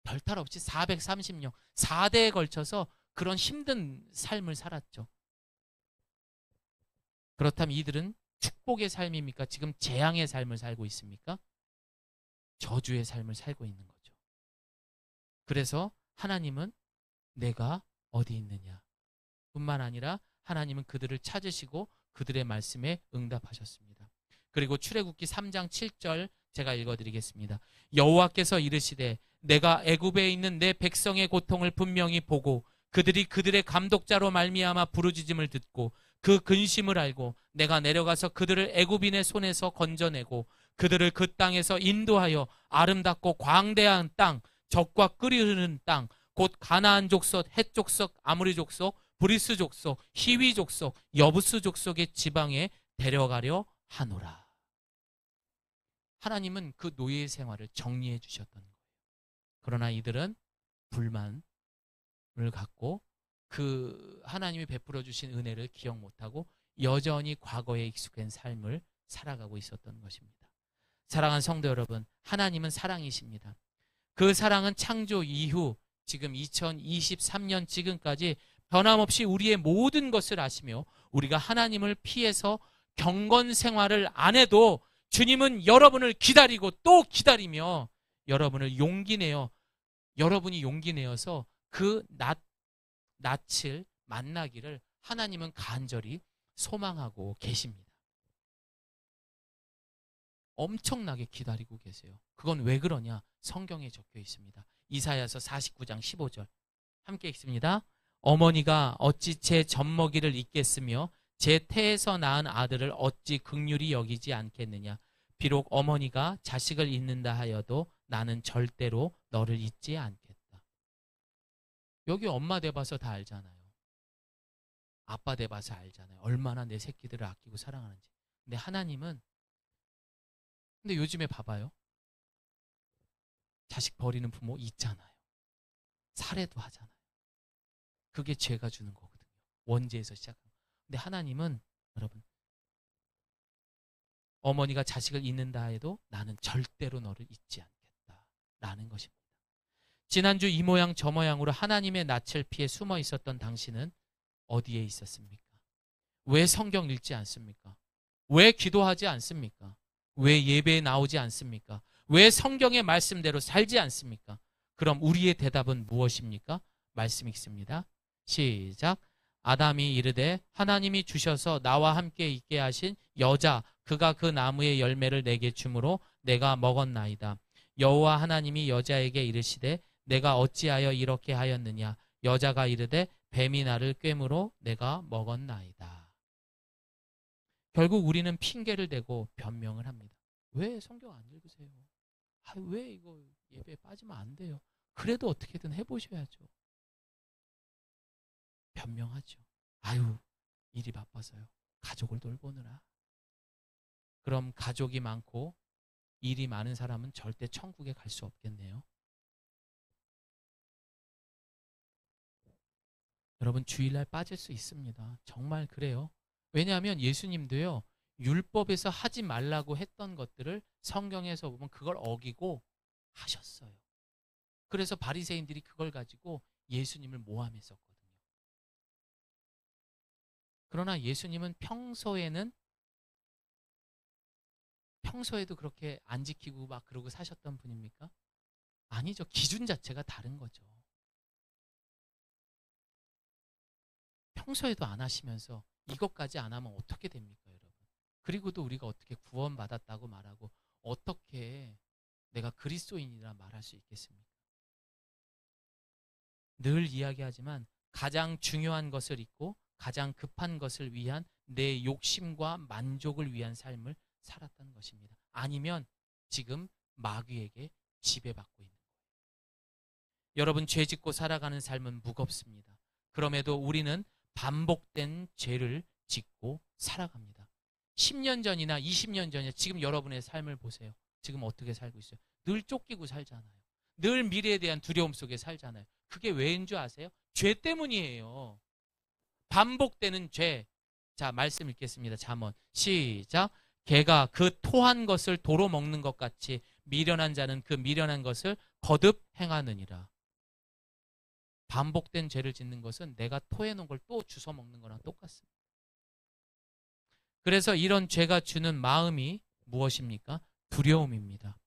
별탈 없이 430년, 4대에 걸쳐서 그런 힘든 삶을 살았죠. 그렇다면 이들은 축복의 삶입니까? 지금 재앙의 삶을 살고 있습니까? 저주의 삶을 살고 있는 거죠. 그래서 하나님은 내가 어디 있느냐 뿐만 아니라 하나님은 그들을 찾으시고 그들의 말씀에 응답하셨습니다. 그리고 출애굽기 3장 7절 제가 읽어드리겠습니다. 여호와께서 이르시되 내가 애굽에 있는 내 백성의 고통을 분명히 보고 그들이 그들의 감독자로 말미암아 부르짖음을 듣고 그 근심을 알고 내가 내려가서 그들을 애굽인의 손에서 건져내고 그들을 그 땅에서 인도하여 아름답고 광대한 땅, 젖과 끓이 흐르는 땅, 곧 가나안 족속, 헷 족속, 아모리 족속, 브리스 족속, 히위 족속, 여부스 족속의 지방에 데려가려 하노라. 하나님은 그 노예 생활을 정리해 주셨던 거예요. 그러나 이들은 불만을 갖고 그 하나님이 베풀어 주신 은혜를 기억 못하고 여전히 과거에 익숙한 삶을 살아가고 있었던 것입니다. 사랑하는 성도 여러분, 하나님은 사랑이십니다. 그 사랑은 창조 이후 지금 2023년 지금까지 변함없이 우리의 모든 것을 아시며 우리가 하나님을 피해서 경건 생활을 안 해도 주님은 여러분을 기다리고 또 기다리며 여러분이 용기 내어서 그 낯을 만나기를 하나님은 간절히 소망하고 계십니다. 엄청나게 기다리고 계세요. 그건 왜 그러냐? 성경에 적혀 있습니다. 이사야서 49장 15절 함께 읽습니다. 어머니가 어찌 제 젖먹이를 잊겠으며 제 태에서 낳은 아들을 어찌 긍휼히 여기지 않겠느냐. 비록 어머니가 자식을 잊는다 하여도 나는 절대로 너를 잊지 않겠다. 여기 엄마 돼봐서 다 알잖아요. 아빠 돼봐서 알잖아요. 얼마나 내 새끼들을 아끼고 사랑하는지. 근데 하나님은 근데 요즘에 봐봐요. 자식 버리는 부모 있잖아요. 살해도 하잖아요. 그게 죄가 주는 거거든요. 원죄에서 시작한 거. 근데 하나님은 여러분 어머니가 자식을 잊는다 해도 나는 절대로 너를 잊지 않겠다 라는 것입니다. 지난주 이 모양 저 모양으로 하나님의 낯을 피해 숨어 있었던 당신은 어디에 있었습니까? 왜 성경 읽지 않습니까? 왜 기도하지 않습니까? 왜 예배에 나오지 않습니까? 왜 성경의 말씀대로 살지 않습니까? 그럼 우리의 대답은 무엇입니까? 말씀 읽습니다. 시작. 아담이 이르되 하나님이 주셔서 나와 함께 있게 하신 여자 그가 그 나무의 열매를 내게 주므로 내가 먹었나이다. 여호와 하나님이 여자에게 이르시되 내가 어찌하여 이렇게 하였느냐. 여자가 이르되 뱀이 나를 꿰므로 내가 먹었나이다. 결국 우리는 핑계를 대고 변명을 합니다. 왜 성경 안 읽으세요? 왜 이거 예배에 빠지면 안 돼요? 그래도 어떻게든 해보셔야죠. 변명하죠. 아유, 일이 바빠서요. 가족을 돌보느라. 그럼 가족이 많고 일이 많은 사람은 절대 천국에 갈 수 없겠네요. 여러분, 주일날 빠질 수 있습니다. 정말 그래요. 왜냐하면 예수님도요, 율법에서 하지 말라고 했던 것들을 성경에서 보면 그걸 어기고 하셨어요. 그래서 바리새인들이 그걸 가지고 예수님을 모함했었거든요. 그러나 예수님은 평소에도 그렇게 안 지키고 막 그러고 사셨던 분입니까? 아니죠. 기준 자체가 다른 거죠. 평소에도 안 하시면서 이것까지 안 하면 어떻게 됩니까, 여러분? 그리고도 우리가 어떻게 구원받았다고 말하고 어떻게 내가 그리스도인이라 말할 수 있겠습니까? 늘 이야기하지만 가장 중요한 것을 잊고 가장 급한 것을 위한 내 욕심과 만족을 위한 삶을 살았던 것입니다. 아니면 지금 마귀에게 지배받고 있는 거예요. 여러분, 죄 짓고 살아가는 삶은 무겁습니다. 그럼에도 우리는 반복된 죄를 짓고 살아갑니다. 10년 전이나 20년 전이나 지금 여러분의 삶을 보세요. 지금 어떻게 살고 있어요? 늘 쫓기고 살잖아요. 늘 미래에 대한 두려움 속에 살잖아요. 그게 왜인 줄 아세요? 죄 때문이에요. 반복되는 죄. 자, 말씀 읽겠습니다. 잠언 시작. 개가 그 토한 것을 도로 먹는 것 같이 미련한 자는 그 미련한 것을 거듭 행하느니라. 반복된 죄를 짓는 것은 내가 토해놓은 걸 또 주워 먹는 거랑 똑같습니다. 그래서 이런 죄가 주는 마음이 무엇입니까? 두려움입니다.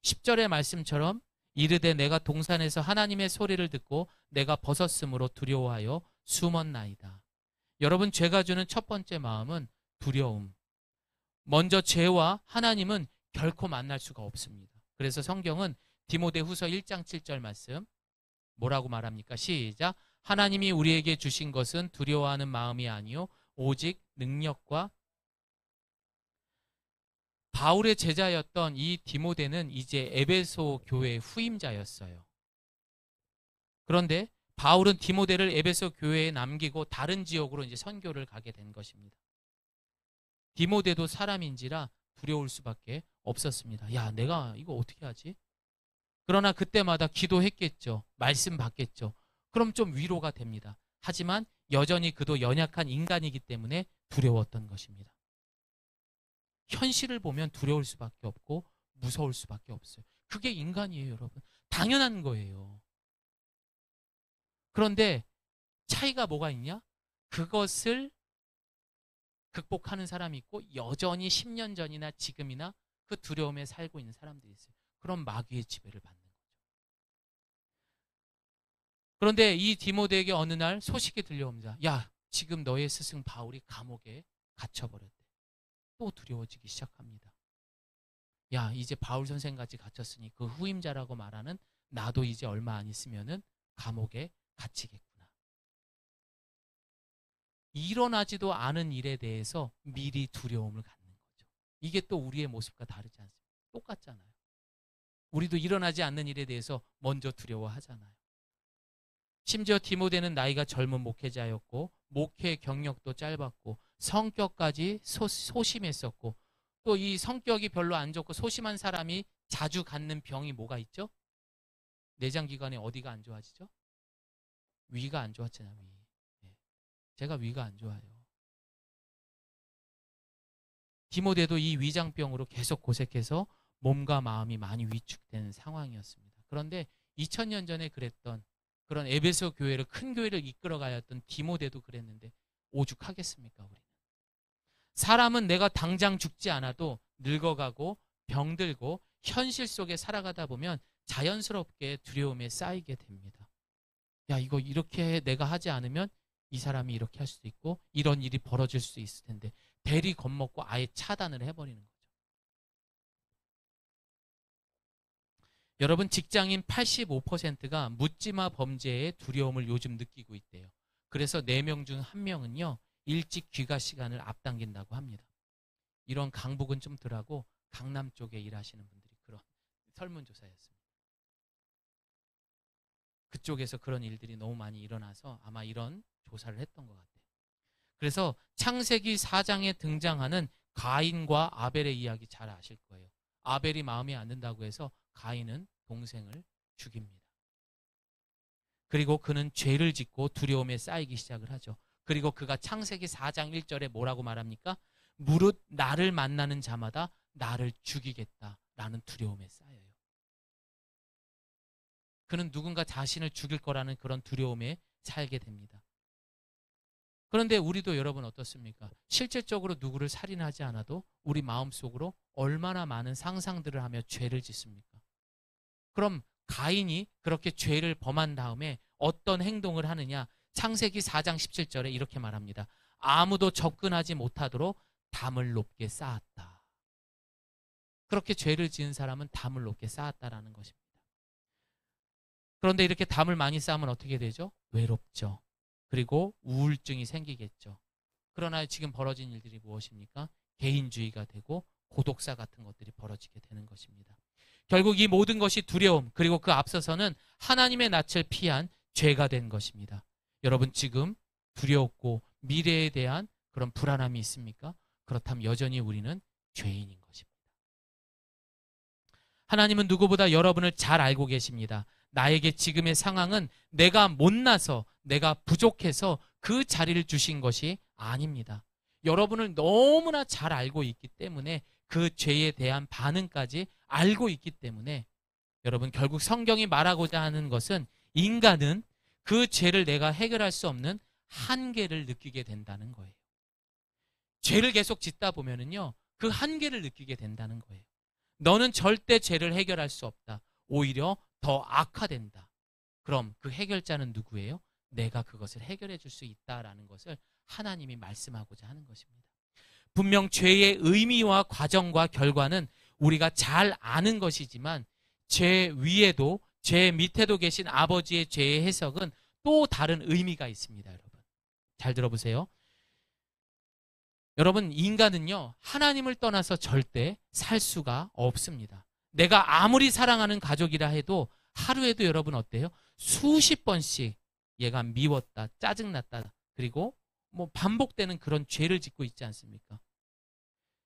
10절의 말씀처럼 이르되 내가 동산에서 하나님의 소리를 듣고 내가 벗었으므로 두려워하여 숨었나이다. 여러분, 죄가 주는 첫 번째 마음은 두려움. 먼저 죄와 하나님은 결코 만날 수가 없습니다. 그래서 성경은 디모데후서 1장 7절 말씀 뭐라고 말합니까? 시작. 하나님이 우리에게 주신 것은 두려워하는 마음이 아니요 오직 능력과. 바울의 제자였던 이 디모데는 이제 에베소 교회의 후임자였어요. 그런데 바울은 디모데를 에베소 교회에 남기고 다른 지역으로 이제 선교를 가게 된 것입니다. 디모데도 사람인지라 두려울 수밖에 없었습니다. 야, 내가 이거 어떻게 하지? 그러나 그때마다 기도했겠죠. 말씀 받겠죠. 그럼 좀 위로가 됩니다. 하지만 여전히 그도 연약한 인간이기 때문에 두려웠던 것입니다. 현실을 보면 두려울 수밖에 없고 무서울 수밖에 없어요. 그게 인간이에요, 여러분. 당연한 거예요. 그런데 차이가 뭐가 있냐? 그것을 극복하는 사람이 있고 여전히 10년 전이나 지금이나 그 두려움에 살고 있는 사람들이 있어요. 그럼 마귀의 지배를 받는 거죠. 그런데 이 디모데에게 어느 날 소식이 들려옵니다. 야, 지금 너의 스승 바울이 감옥에 갇혀버렸대. 또 두려워지기 시작합니다. 야, 이제 바울 선생까지 갇혔으니 그 후임자라고 말하는 나도 이제 얼마 안 있으면은 감옥에 갇히겠구나. 일어나지도 않은 일에 대해서 미리 두려움을 갖는 거죠. 이게 또 우리의 모습과 다르지 않습니까? 똑같잖아요. 우리도 일어나지 않는 일에 대해서 먼저 두려워하잖아요. 심지어 디모데는 나이가 젊은 목회자였고 목회 경력도 짧았고 성격까지 소심했었고 또 이 성격이 별로 안 좋고 소심한 사람이 자주 갖는 병이 뭐가 있죠? 내장기관에 어디가 안 좋아지죠? 위가 안 좋았잖아요. 위. 네. 제가 위가 안 좋아요. 디모데도 이 위장병으로 계속 고생해서 몸과 마음이 많이 위축된 상황이었습니다. 그런데 2000년 전에 그랬던 그런 에베소 교회를 큰 교회를 이끌어가야 했던 디모데도 그랬는데 오죽하겠습니까, 우리는. 사람은 내가 당장 죽지 않아도 늙어가고 병들고 현실 속에 살아가다 보면 자연스럽게 두려움에 쌓이게 됩니다. 야, 이거 이렇게 내가 하지 않으면 이 사람이 이렇게 할 수도 있고 이런 일이 벌어질 수 있을 텐데 대리 겁먹고 아예 차단을 해버리는 거죠. 여러분, 직장인 85%가 묻지마 범죄의 두려움을 요즘 느끼고 있대요. 그래서 4명 중 1명은요 일찍 귀가 시간을 앞당긴다고 합니다. 이런 강북은 좀 덜하고 강남 쪽에 일하시는 분들이 그런 설문조사였습니다. 그쪽에서 그런 일들이 너무 많이 일어나서 아마 이런 조사를 했던 것 같아요. 그래서 창세기 4장에 등장하는 가인과 아벨의 이야기 잘 아실 거예요. 아벨이 마음에 안 든다고 해서 가인은 동생을 죽입니다. 그리고 그는 죄를 짓고 두려움에 쌓이기 시작을 하죠. 그리고 그가 창세기 4장 1절에 뭐라고 말합니까? 무릇 나를 만나는 자마다 나를 죽이겠다라는 두려움에 쌓여요. 그는 누군가 자신을 죽일 거라는 그런 두려움에 살게 됩니다. 그런데 우리도 여러분 어떻습니까? 실질적으로 누구를 살인하지 않아도 우리 마음속으로 얼마나 많은 상상들을 하며 죄를 짓습니까? 그럼 가인이 그렇게 죄를 범한 다음에 어떤 행동을 하느냐? 창세기 4장 17절에 이렇게 말합니다. 아무도 접근하지 못하도록 담을 높게 쌓았다. 그렇게 죄를 지은 사람은 담을 높게 쌓았다라는 것입니다. 그런데 이렇게 담을 많이 쌓으면 어떻게 되죠? 외롭죠. 그리고 우울증이 생기겠죠. 그러나 지금 벌어진 일들이 무엇입니까? 개인주의가 되고 고독사 같은 것들이 벌어지게 되는 것입니다. 결국 이 모든 것이 두려움, 그리고 그 앞서서는 하나님의 낯을 피한 죄가 된 것입니다. 여러분, 지금 두려웠고 미래에 대한 그런 불안함이 있습니까? 그렇다면 여전히 우리는 죄인인 것입니다. 하나님은 누구보다 여러분을 잘 알고 계십니다. 나에게 지금의 상황은 내가 못나서, 내가 부족해서 그 자리를 주신 것이 아닙니다. 여러분을 너무나 잘 알고 있기 때문에 그 죄에 대한 반응까지 알고 있기 때문에 여러분, 결국 성경이 말하고자 하는 것은 인간은 그 죄를 내가 해결할 수 없는 한계를 느끼게 된다는 거예요. 죄를 계속 짓다 보면은요, 그 한계를 느끼게 된다는 거예요. 너는 절대 죄를 해결할 수 없다. 오히려 더 악화된다. 그럼 그 해결자는 누구예요? 내가 그것을 해결해 줄 수 있다라는 것을 하나님이 말씀하고자 하는 것입니다. 분명 죄의 의미와 과정과 결과는 우리가 잘 아는 것이지만 죄 위에도 죄 밑에도 계신 아버지의 죄의 해석은 또 다른 의미가 있습니다. 여러분, 잘 들어보세요. 여러분, 인간은요 하나님을 떠나서 절대 살 수가 없습니다. 내가 아무리 사랑하는 가족이라 해도 하루에도 여러분 어때요? 수십 번씩 얘가 미웠다, 짜증났다, 그리고 뭐 반복되는 그런 죄를 짓고 있지 않습니까?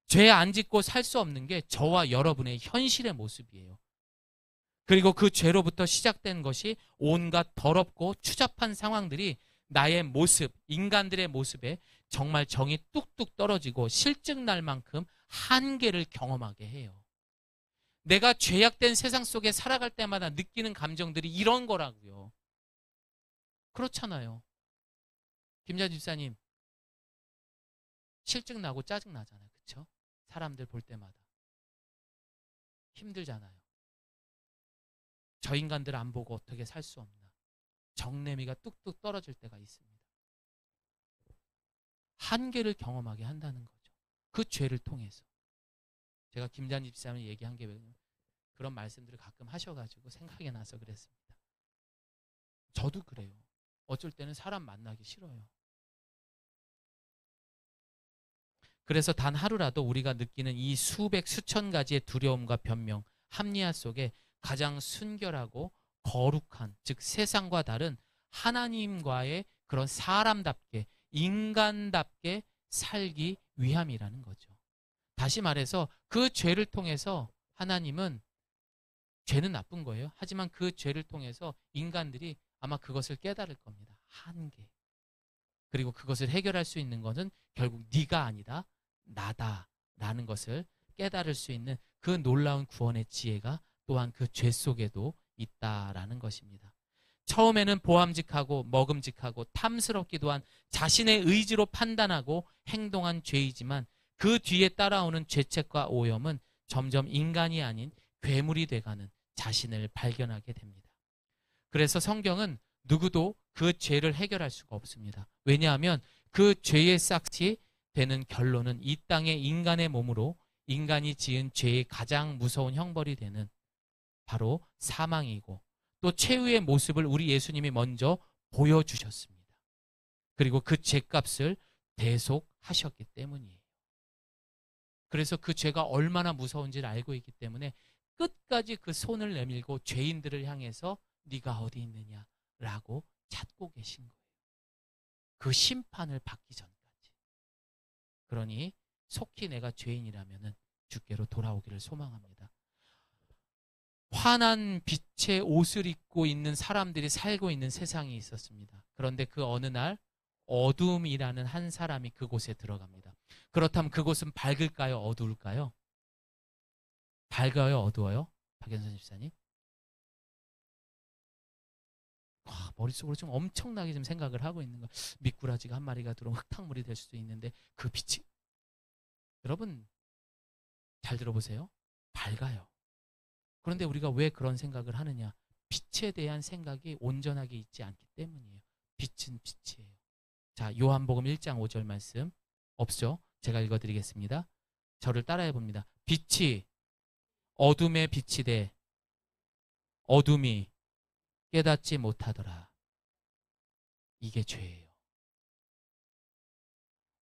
죄 안 짓고 살 수 없는 게 저와 여러분의 현실의 모습이에요. 그리고 그 죄로부터 시작된 것이 온갖 더럽고 추잡한 상황들이 나의 모습, 인간들의 모습에 정말 정이 뚝뚝 떨어지고 실증 날 만큼 한계를 경험하게 해요. 내가 죄악된 세상 속에 살아갈 때마다 느끼는 감정들이 이런 거라고요. 그렇잖아요. 김자 집사님, 실증 나고 짜증 나잖아요. 그렇죠? 사람들 볼 때마다 힘들잖아요. 저 인간들 안 보고 어떻게 살 수 없나. 정내미가 뚝뚝 떨어질 때가 있습니다. 한계를 경험하게 한다는 거죠. 그 죄를 통해서. 제가 김잔 집사님 얘기한 게 그런 말씀들을 가끔 하셔가지고 생각이 나서 그랬습니다. 저도 그래요. 어쩔 때는 사람 만나기 싫어요. 그래서 단 하루라도 우리가 느끼는 이 수백 수천 가지의 두려움과 변명, 합리화 속에 가장 순결하고 거룩한, 즉 세상과 다른 하나님과의 그런 사람답게, 인간답게 살기 위함이라는 거죠. 다시 말해서 그 죄를 통해서 하나님은, 죄는 나쁜 거예요. 하지만 그 죄를 통해서 인간들이 아마 그것을 깨달을 겁니다. 한계. 그리고 그것을 해결할 수 있는 것은 결국 네가 아니다, 나다라는 것을 깨달을 수 있는 그 놀라운 구원의 지혜가 또한 그 죄 속에도 있다라는 것입니다. 처음에는 보암직하고 먹음직하고 탐스럽기도 한 자신의 의지로 판단하고 행동한 죄이지만 그 뒤에 따라오는 죄책과 오염은 점점 인간이 아닌 괴물이 돼가는 자신을 발견하게 됩니다. 그래서 성경은 누구도 그 죄를 해결할 수가 없습니다. 왜냐하면 그 죄의 싹이 되는 결론은 이 땅의 인간의 몸으로 인간이 지은 죄의 가장 무서운 형벌이 되는 바로 사망이고, 또 최후의 모습을 우리 예수님이 먼저 보여주셨습니다. 그리고 그 죄값을 대속하셨기 때문이에요. 그래서 그 죄가 얼마나 무서운지를 알고 있기 때문에 끝까지 그 손을 내밀고 죄인들을 향해서 네가 어디 있느냐라고 찾고 계신 거예요. 그 심판을 받기 전까지. 그러니 속히 내가 죄인이라면 주께로 돌아오기를 소망합니다. 환한 빛의 옷을 입고 있는 사람들이 살고 있는 세상이 있었습니다. 그런데 그 어느 날 어둠이라는 한 사람이 그곳에 들어갑니다. 그렇다면 그곳은 밝을까요? 어두울까요? 밝아요? 어두워요? 박연선 집사님? 머릿속으로 좀 엄청나게 좀 생각을 하고 있는 거. 미꾸라지가 한 마리가 들어오면 흙탕물이 될 수도 있는데 그 빛이, 여러분 잘 들어보세요. 밝아요. 그런데 우리가 왜 그런 생각을 하느냐? 빛에 대한 생각이 온전하게 있지 않기 때문이에요. 빛은 빛이에요. 자, 요한복음 1장 5절 말씀 없죠? 제가 읽어드리겠습니다. 저를 따라해 봅니다. 빛이 어둠에 빛이 돼 어둠이 깨닫지 못하더라. 이게 죄예요.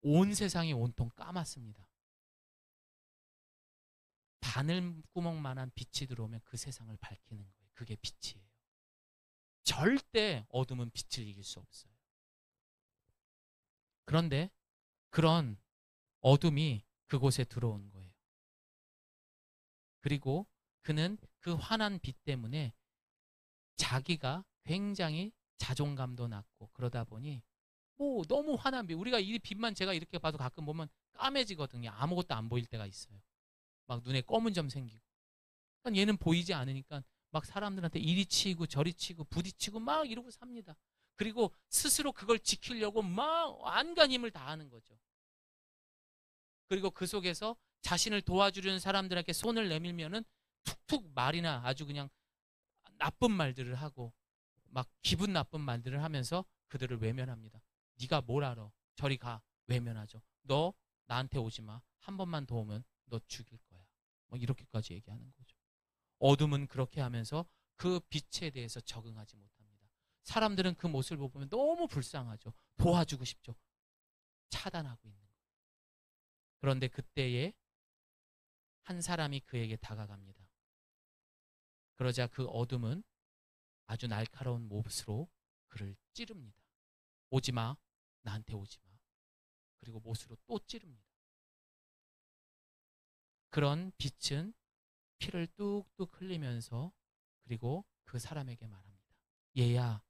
온 세상이 온통 까맣습니다. 바늘구멍만한 빛이 들어오면 그 세상을 밝히는 거예요. 그게 빛이에요. 절대 어둠은 빛을 이길 수 없어요. 그런데 그런 어둠이 그곳에 들어온 거예요. 그리고 그는 그 환한 빛 때문에 자기가 굉장히 자존감도 낮고, 그러다 보니 뭐 너무 환한 빛, 우리가 이 빛만 제가 이렇게 봐도 가끔 보면 까매지거든요. 아무것도 안 보일 때가 있어요. 막 눈에 검은 점 생기고. 그러니까 얘는 보이지 않으니까 막 사람들한테 이리 치고 저리 치고 부딪히고 막 이러고 삽니다. 그리고 스스로 그걸 지키려고 막 안간 힘을 다하는 거죠. 그리고 그 속에서 자신을 도와주려는 사람들에게 손을 내밀면은 툭툭 말이나 아주 그냥 나쁜 말들을 하고 막 기분 나쁜 말들을 하면서 그들을 외면합니다. 네가 뭘 알아? 저리 가. 외면하죠. 너 나한테 오지 마. 한 번만 더 오면 너 죽일 거야. 뭐 이렇게까지 얘기하는 거죠. 어둠은 그렇게 하면서 그 빛에 대해서 적응하지 못합니다. 사람들은 그 모습을 보면 너무 불쌍하죠. 도와주고 싶죠. 차단하고 있는 거예요. 그런데 그때에 한 사람이 그에게 다가갑니다. 그러자 그 어둠은 아주 날카로운 못으로 그를 찌릅니다. 오지 마. 나한테 오지 마. 그리고 못으로 또 찌릅니다. 그런 빛은 피를 뚝뚝 흘리면서 그리고 그 사람에게 말합니다. 얘야,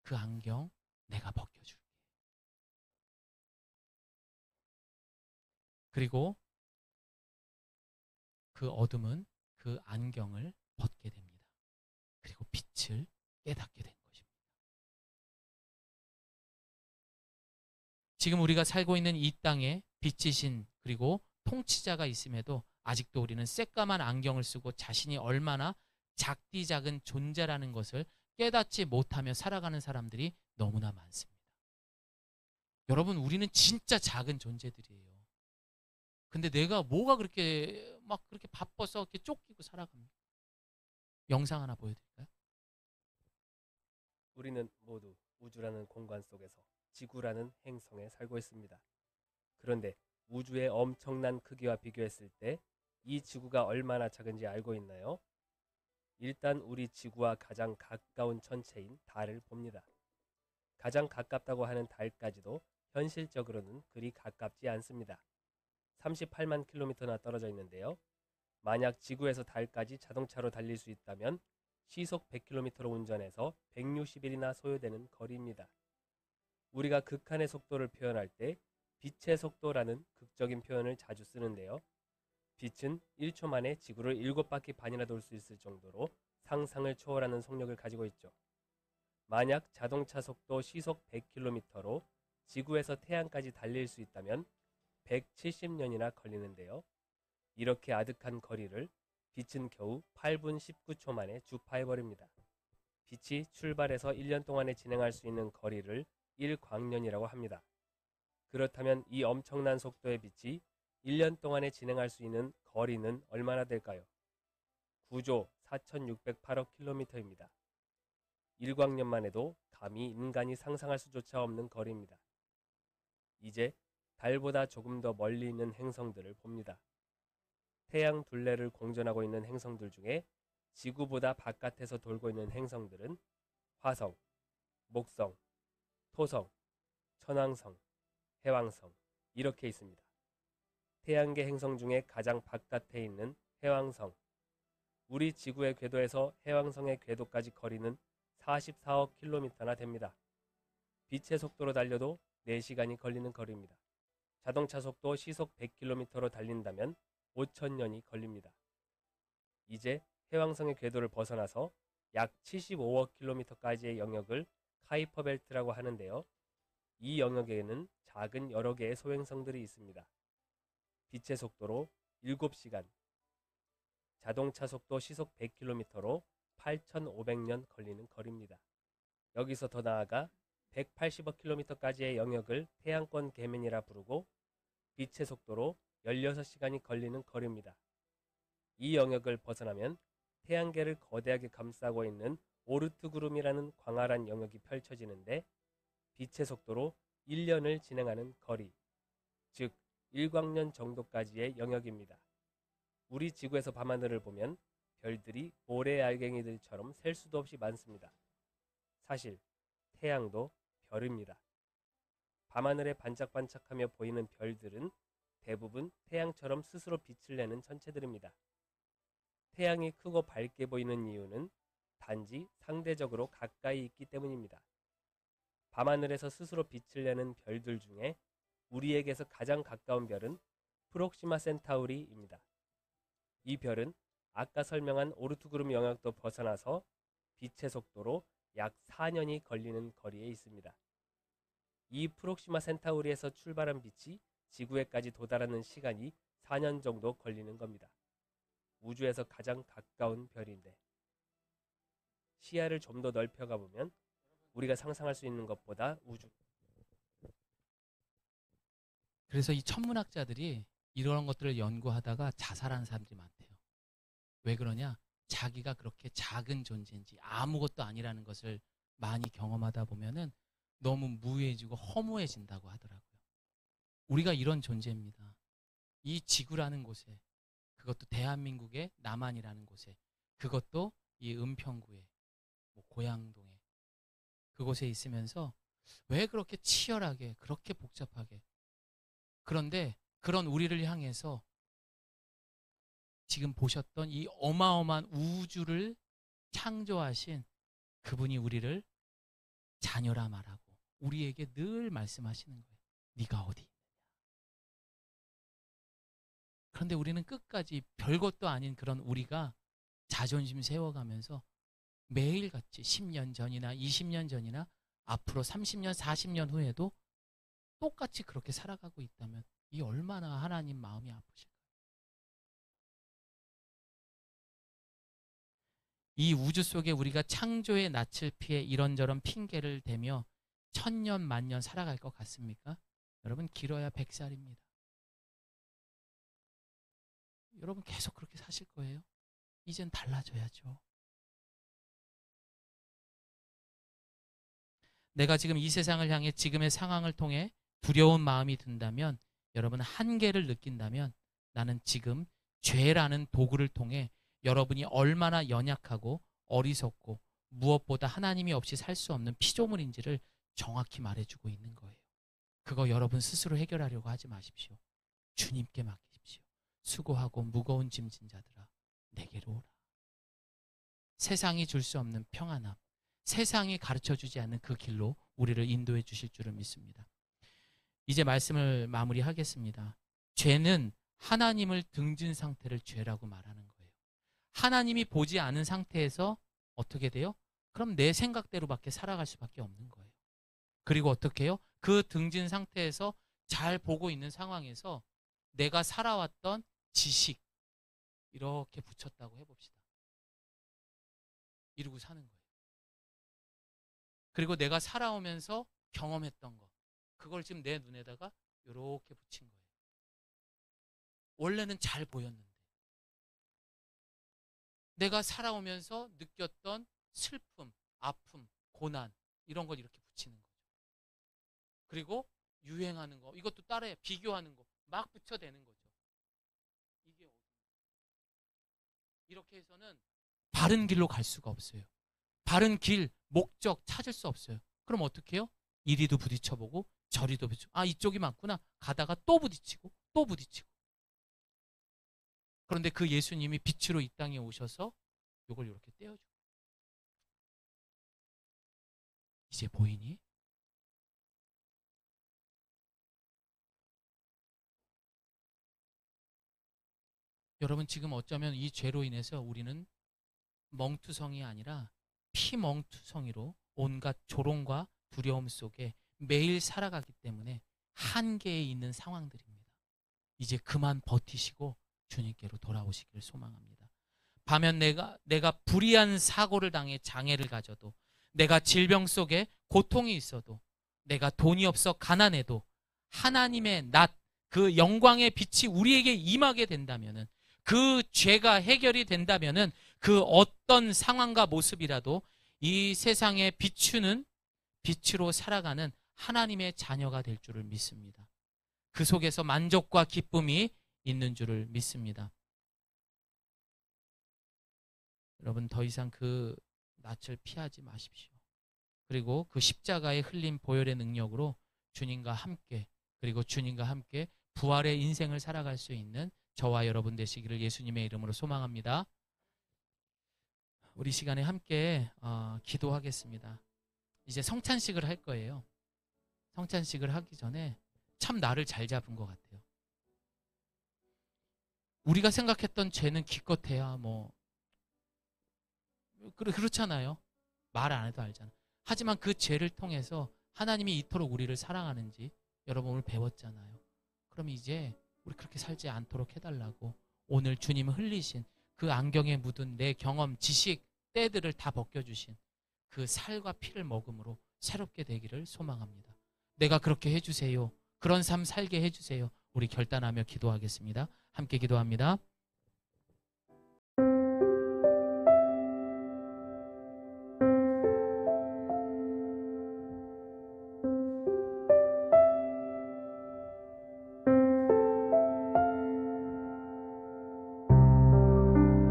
그 안경 내가 벗겨줄게. 그리고 그 어둠은 그 안경을 벗게 됩니다. 그리고 빛을 깨닫게 된 것입니다. 지금 우리가 살고 있는 이 땅에 빛이신 그리고 통치자가 있음에도 아직도 우리는 새까만 안경을 쓰고 자신이 얼마나 작디 작은 존재라는 것을 깨닫지 못하며 살아가는 사람들이 너무나 많습니다. 여러분, 우리는 진짜 작은 존재들이에요. 근데 내가 뭐가 그렇게 막 그렇게 바빠서 이렇게 쫓기고 살아갑니까? 영상 하나 보여드릴까요? 우리는 모두 우주라는 공간 속에서 지구라는 행성에 살고 있습니다. 그런데 우주의 엄청난 크기와 비교했을 때 이 지구가 얼마나 작은지 알고 있나요? 일단 우리 지구와 가장 가까운 천체인 달을 봅니다. 가장 가깝다고 하는 달까지도 현실적으로는 그리 가깝지 않습니다. 38만 킬로미터나 떨어져 있는데요. 만약 지구에서 달까지 자동차로 달릴 수 있다면 시속 100km로 운전해서 160일이나 소요되는 거리입니다. 우리가 극한의 속도를 표현할 때 빛의 속도라는 극적인 표현을 자주 쓰는데요. 빛은 1초 만에 지구를 7바퀴 반이나 돌 수 있을 정도로 상상을 초월하는 속력을 가지고 있죠. 만약 자동차 속도 시속 100km로 지구에서 태양까지 달릴 수 있다면 170년이나 걸리는데요. 이렇게 아득한 거리를 빛은 겨우 8분 19초 만에 주파해버립니다. 빛이 출발해서 1년 동안에 진행할 수 있는 거리를 1광년이라고 합니다. 그렇다면 이 엄청난 속도의 빛이 1년 동안에 진행할 수 있는 거리는 얼마나 될까요? 9조 4608억 킬로미터입니다. 1광년만 해도 감히 인간이 상상할 수조차 없는 거리입니다. 이제 달보다 조금 더 멀리 있는 행성들을 봅니다. 태양 둘레를 공전하고 있는 행성들 중에 지구보다 바깥에서 돌고 있는 행성들은 화성, 목성, 토성, 천왕성, 해왕성 이렇게 있습니다. 태양계 행성 중에 가장 바깥에 있는 해왕성, 우리 지구의 궤도에서 해왕성의 궤도까지 거리는 44억 킬로미터나 됩니다. 빛의 속도로 달려도 4시간이 걸리는 거리입니다. 자동차 속도 시속 100km로 달린다면 5,000년이 걸립니다. 이제 해왕성의 궤도를 벗어나서 약 75억 킬로미터까지의 영역을 카이퍼 벨트라고 하는데요. 이 영역에는 작은 여러 개의 소행성들이 있습니다. 빛의 속도로 7시간, 자동차 속도 시속 100km로 8,500년 걸리는 거리입니다. 여기서 더 나아가 180억 킬로미터까지의 영역을 태양권 계면이라 부르고 빛의 속도로 16시간이 걸리는 거리입니다. 이 영역을 벗어나면 태양계를 거대하게 감싸고 있는 오르트 구름이라는 광활한 영역이 펼쳐지는데 빛의 속도로 1년을 진행하는 거리, 즉 1광년 정도까지의 영역입니다. 우리 지구에서 밤하늘을 보면 별들이 모래 알갱이들처럼 셀 수도 없이 많습니다. 사실 태양도 별입니다. 밤하늘에 반짝반짝하며 보이는 별들은 대부분 태양처럼 스스로 빛을 내는 천체들입니다. 태양이 크고 밝게 보이는 이유는 단지 상대적으로 가까이 있기 때문입니다. 밤하늘에서 스스로 빛을 내는 별들 중에 우리에게서 가장 가까운 별은 프록시마 센타우리입니다. 이 별은 아까 설명한 오르트구름 영역도 벗어나서 빛의 속도로 약 4년이 걸리는 거리에 있습니다. 이 프록시마 센타우리에서 출발한 빛이 지구에까지 도달하는 시간이 4년 정도 걸리는 겁니다. 우주에서 가장 가까운 별인데 시야를 좀 더 넓혀가 보면 우리가 상상할 수 있는 것보다 그래서 이 천문학자들이 이런 것들을 연구하다가 자살하는 사람들이 많대요. 왜 그러냐? 자기가 그렇게 작은 존재인지 아무것도 아니라는 것을 많이 경험하다 보면은 너무 무해지고 허무해진다고 하더라고요. 우리가 이런 존재입니다. 이 지구라는 곳에, 그것도 대한민국의 남한이라는 곳에, 그것도 이 은평구에, 고양동에, 그곳에 있으면서 왜 그렇게 치열하게, 그렇게 복잡하게, 그런데 그런 우리를 향해서 지금 보셨던 이 어마어마한 우주를 창조하신 그분이 우리를 자녀라 말하고 우리에게 늘 말씀하시는 거예요. 네가 어디 있느냐. 그런데 우리는 끝까지 별것도 아닌 그런 우리가 자존심 세워가면서 매일같이 10년 전이나 20년 전이나 앞으로 30년, 40년 후에도 똑같이 그렇게 살아가고 있다면 이 얼마나 하나님 마음이 아프실까요? 이 우주 속에 우리가 창조의 낯을 피해 이런저런 핑계를 대며 천년 만년 살아갈 것 같습니까? 여러분 길어야 100살입니다. 여러분 계속 그렇게 사실 거예요? 이젠 달라져야죠. 내가 지금 이 세상을 향해 지금의 상황을 통해 두려운 마음이 든다면, 여러분 한계를 느낀다면 나는 지금 죄라는 도구를 통해 여러분이 얼마나 연약하고 어리석고 무엇보다 하나님이 없이 살 수 없는 피조물인지를 정확히 말해주고 있는 거예요. 그거 여러분 스스로 해결하려고 하지 마십시오. 주님께 맡기십시오. 수고하고 무거운 짐진 자들아 내게로 오라. 세상이 줄 수 없는 평안함, 세상이 가르쳐주지 않는 그 길로 우리를 인도해 주실 줄을 믿습니다. 이제 말씀을 마무리하겠습니다. 죄는 하나님을 등진 상태를 죄라고 말하는 거예요. 하나님이 보지 않은 상태에서 어떻게 돼요? 그럼 내 생각대로밖에 살아갈 수밖에 없는 거예요. 그리고 어떻게 해요? 그 등진 상태에서 잘 보고 있는 상황에서 내가 살아왔던 지식 이렇게 붙였다고 해봅시다. 이러고 사는 거예요. 그리고 내가 살아오면서 경험했던 거, 그걸 지금 내 눈에다가 이렇게 붙인 거예요. 원래는 잘 보였는데 내가 살아오면서 느꼈던 슬픔, 아픔, 고난 이런 걸 이렇게 붙이는 거죠. 그리고 유행하는 거, 이것도 따라해, 비교하는 거 막 붙여대는 거죠. 이게 이렇게 해서는 바른 길로 갈 수가 없어요. 바른 길, 목적 찾을 수 없어요. 그럼 어떻게 해요? 이리도 부딪혀보고 저리도 부딪히고, 아, 이쪽이 맞구나. 가다가 또 부딪히고 또 부딪히고. 그런데 그 예수님이 빛으로 이 땅에 오셔서 이걸 이렇게 떼어줘. 이제 보이니? 여러분, 지금 어쩌면 이 죄로 인해서 우리는 멍투성이 아니라 피멍투성이로 온갖 조롱과 두려움 속에 매일 살아가기 때문에 한계에 있는 상황들입니다. 이제 그만 버티시고 주님께로 돌아오시기를 소망합니다. 반면 내가 불의한 사고를 당해 장애를 가져도, 내가 질병 속에 고통이 있어도, 내가 돈이 없어 가난해도 하나님의 낫, 그 영광의 빛이 우리에게 임하게 된다면은, 그 죄가 해결이 된다면은 그 어떤 상황과 모습이라도 이 세상에 비추는 빛으로 살아가는 하나님의 자녀가 될 줄을 믿습니다. 그 속에서 만족과 기쁨이 있는 줄을 믿습니다. 여러분, 더 이상 그 낯을 피하지 마십시오. 그리고 그 십자가의 흘린 보혈의 능력으로 주님과 함께, 그리고 주님과 함께 부활의 인생을 살아갈 수 있는 저와 여러분 되시기를 예수님의 이름으로 소망합니다. 우리 시간에 함께 기도하겠습니다. 이제 성찬식을 할 거예요. 성찬식을 하기 전에 참 나를 잘 잡은 것 같아요. 우리가 생각했던 죄는 기껏해야 그렇잖아요. 말 안 해도 알잖아. 하지만 그 죄를 통해서 하나님이 이토록 우리를 사랑하는지 여러분 오늘 배웠잖아요. 그럼 이제 우리 그렇게 살지 않도록 해달라고 오늘 주님 흘리신 그 안경에 묻은 내 경험, 지식, 때들을 다 벗겨주신 그 살과 피를 먹음으로 새롭게 되기를 소망합니다. 내가 그렇게 해주세요. 그런 삶 살게 해주세요. 우리 결단하며 기도하겠습니다. 함께 기도합니다.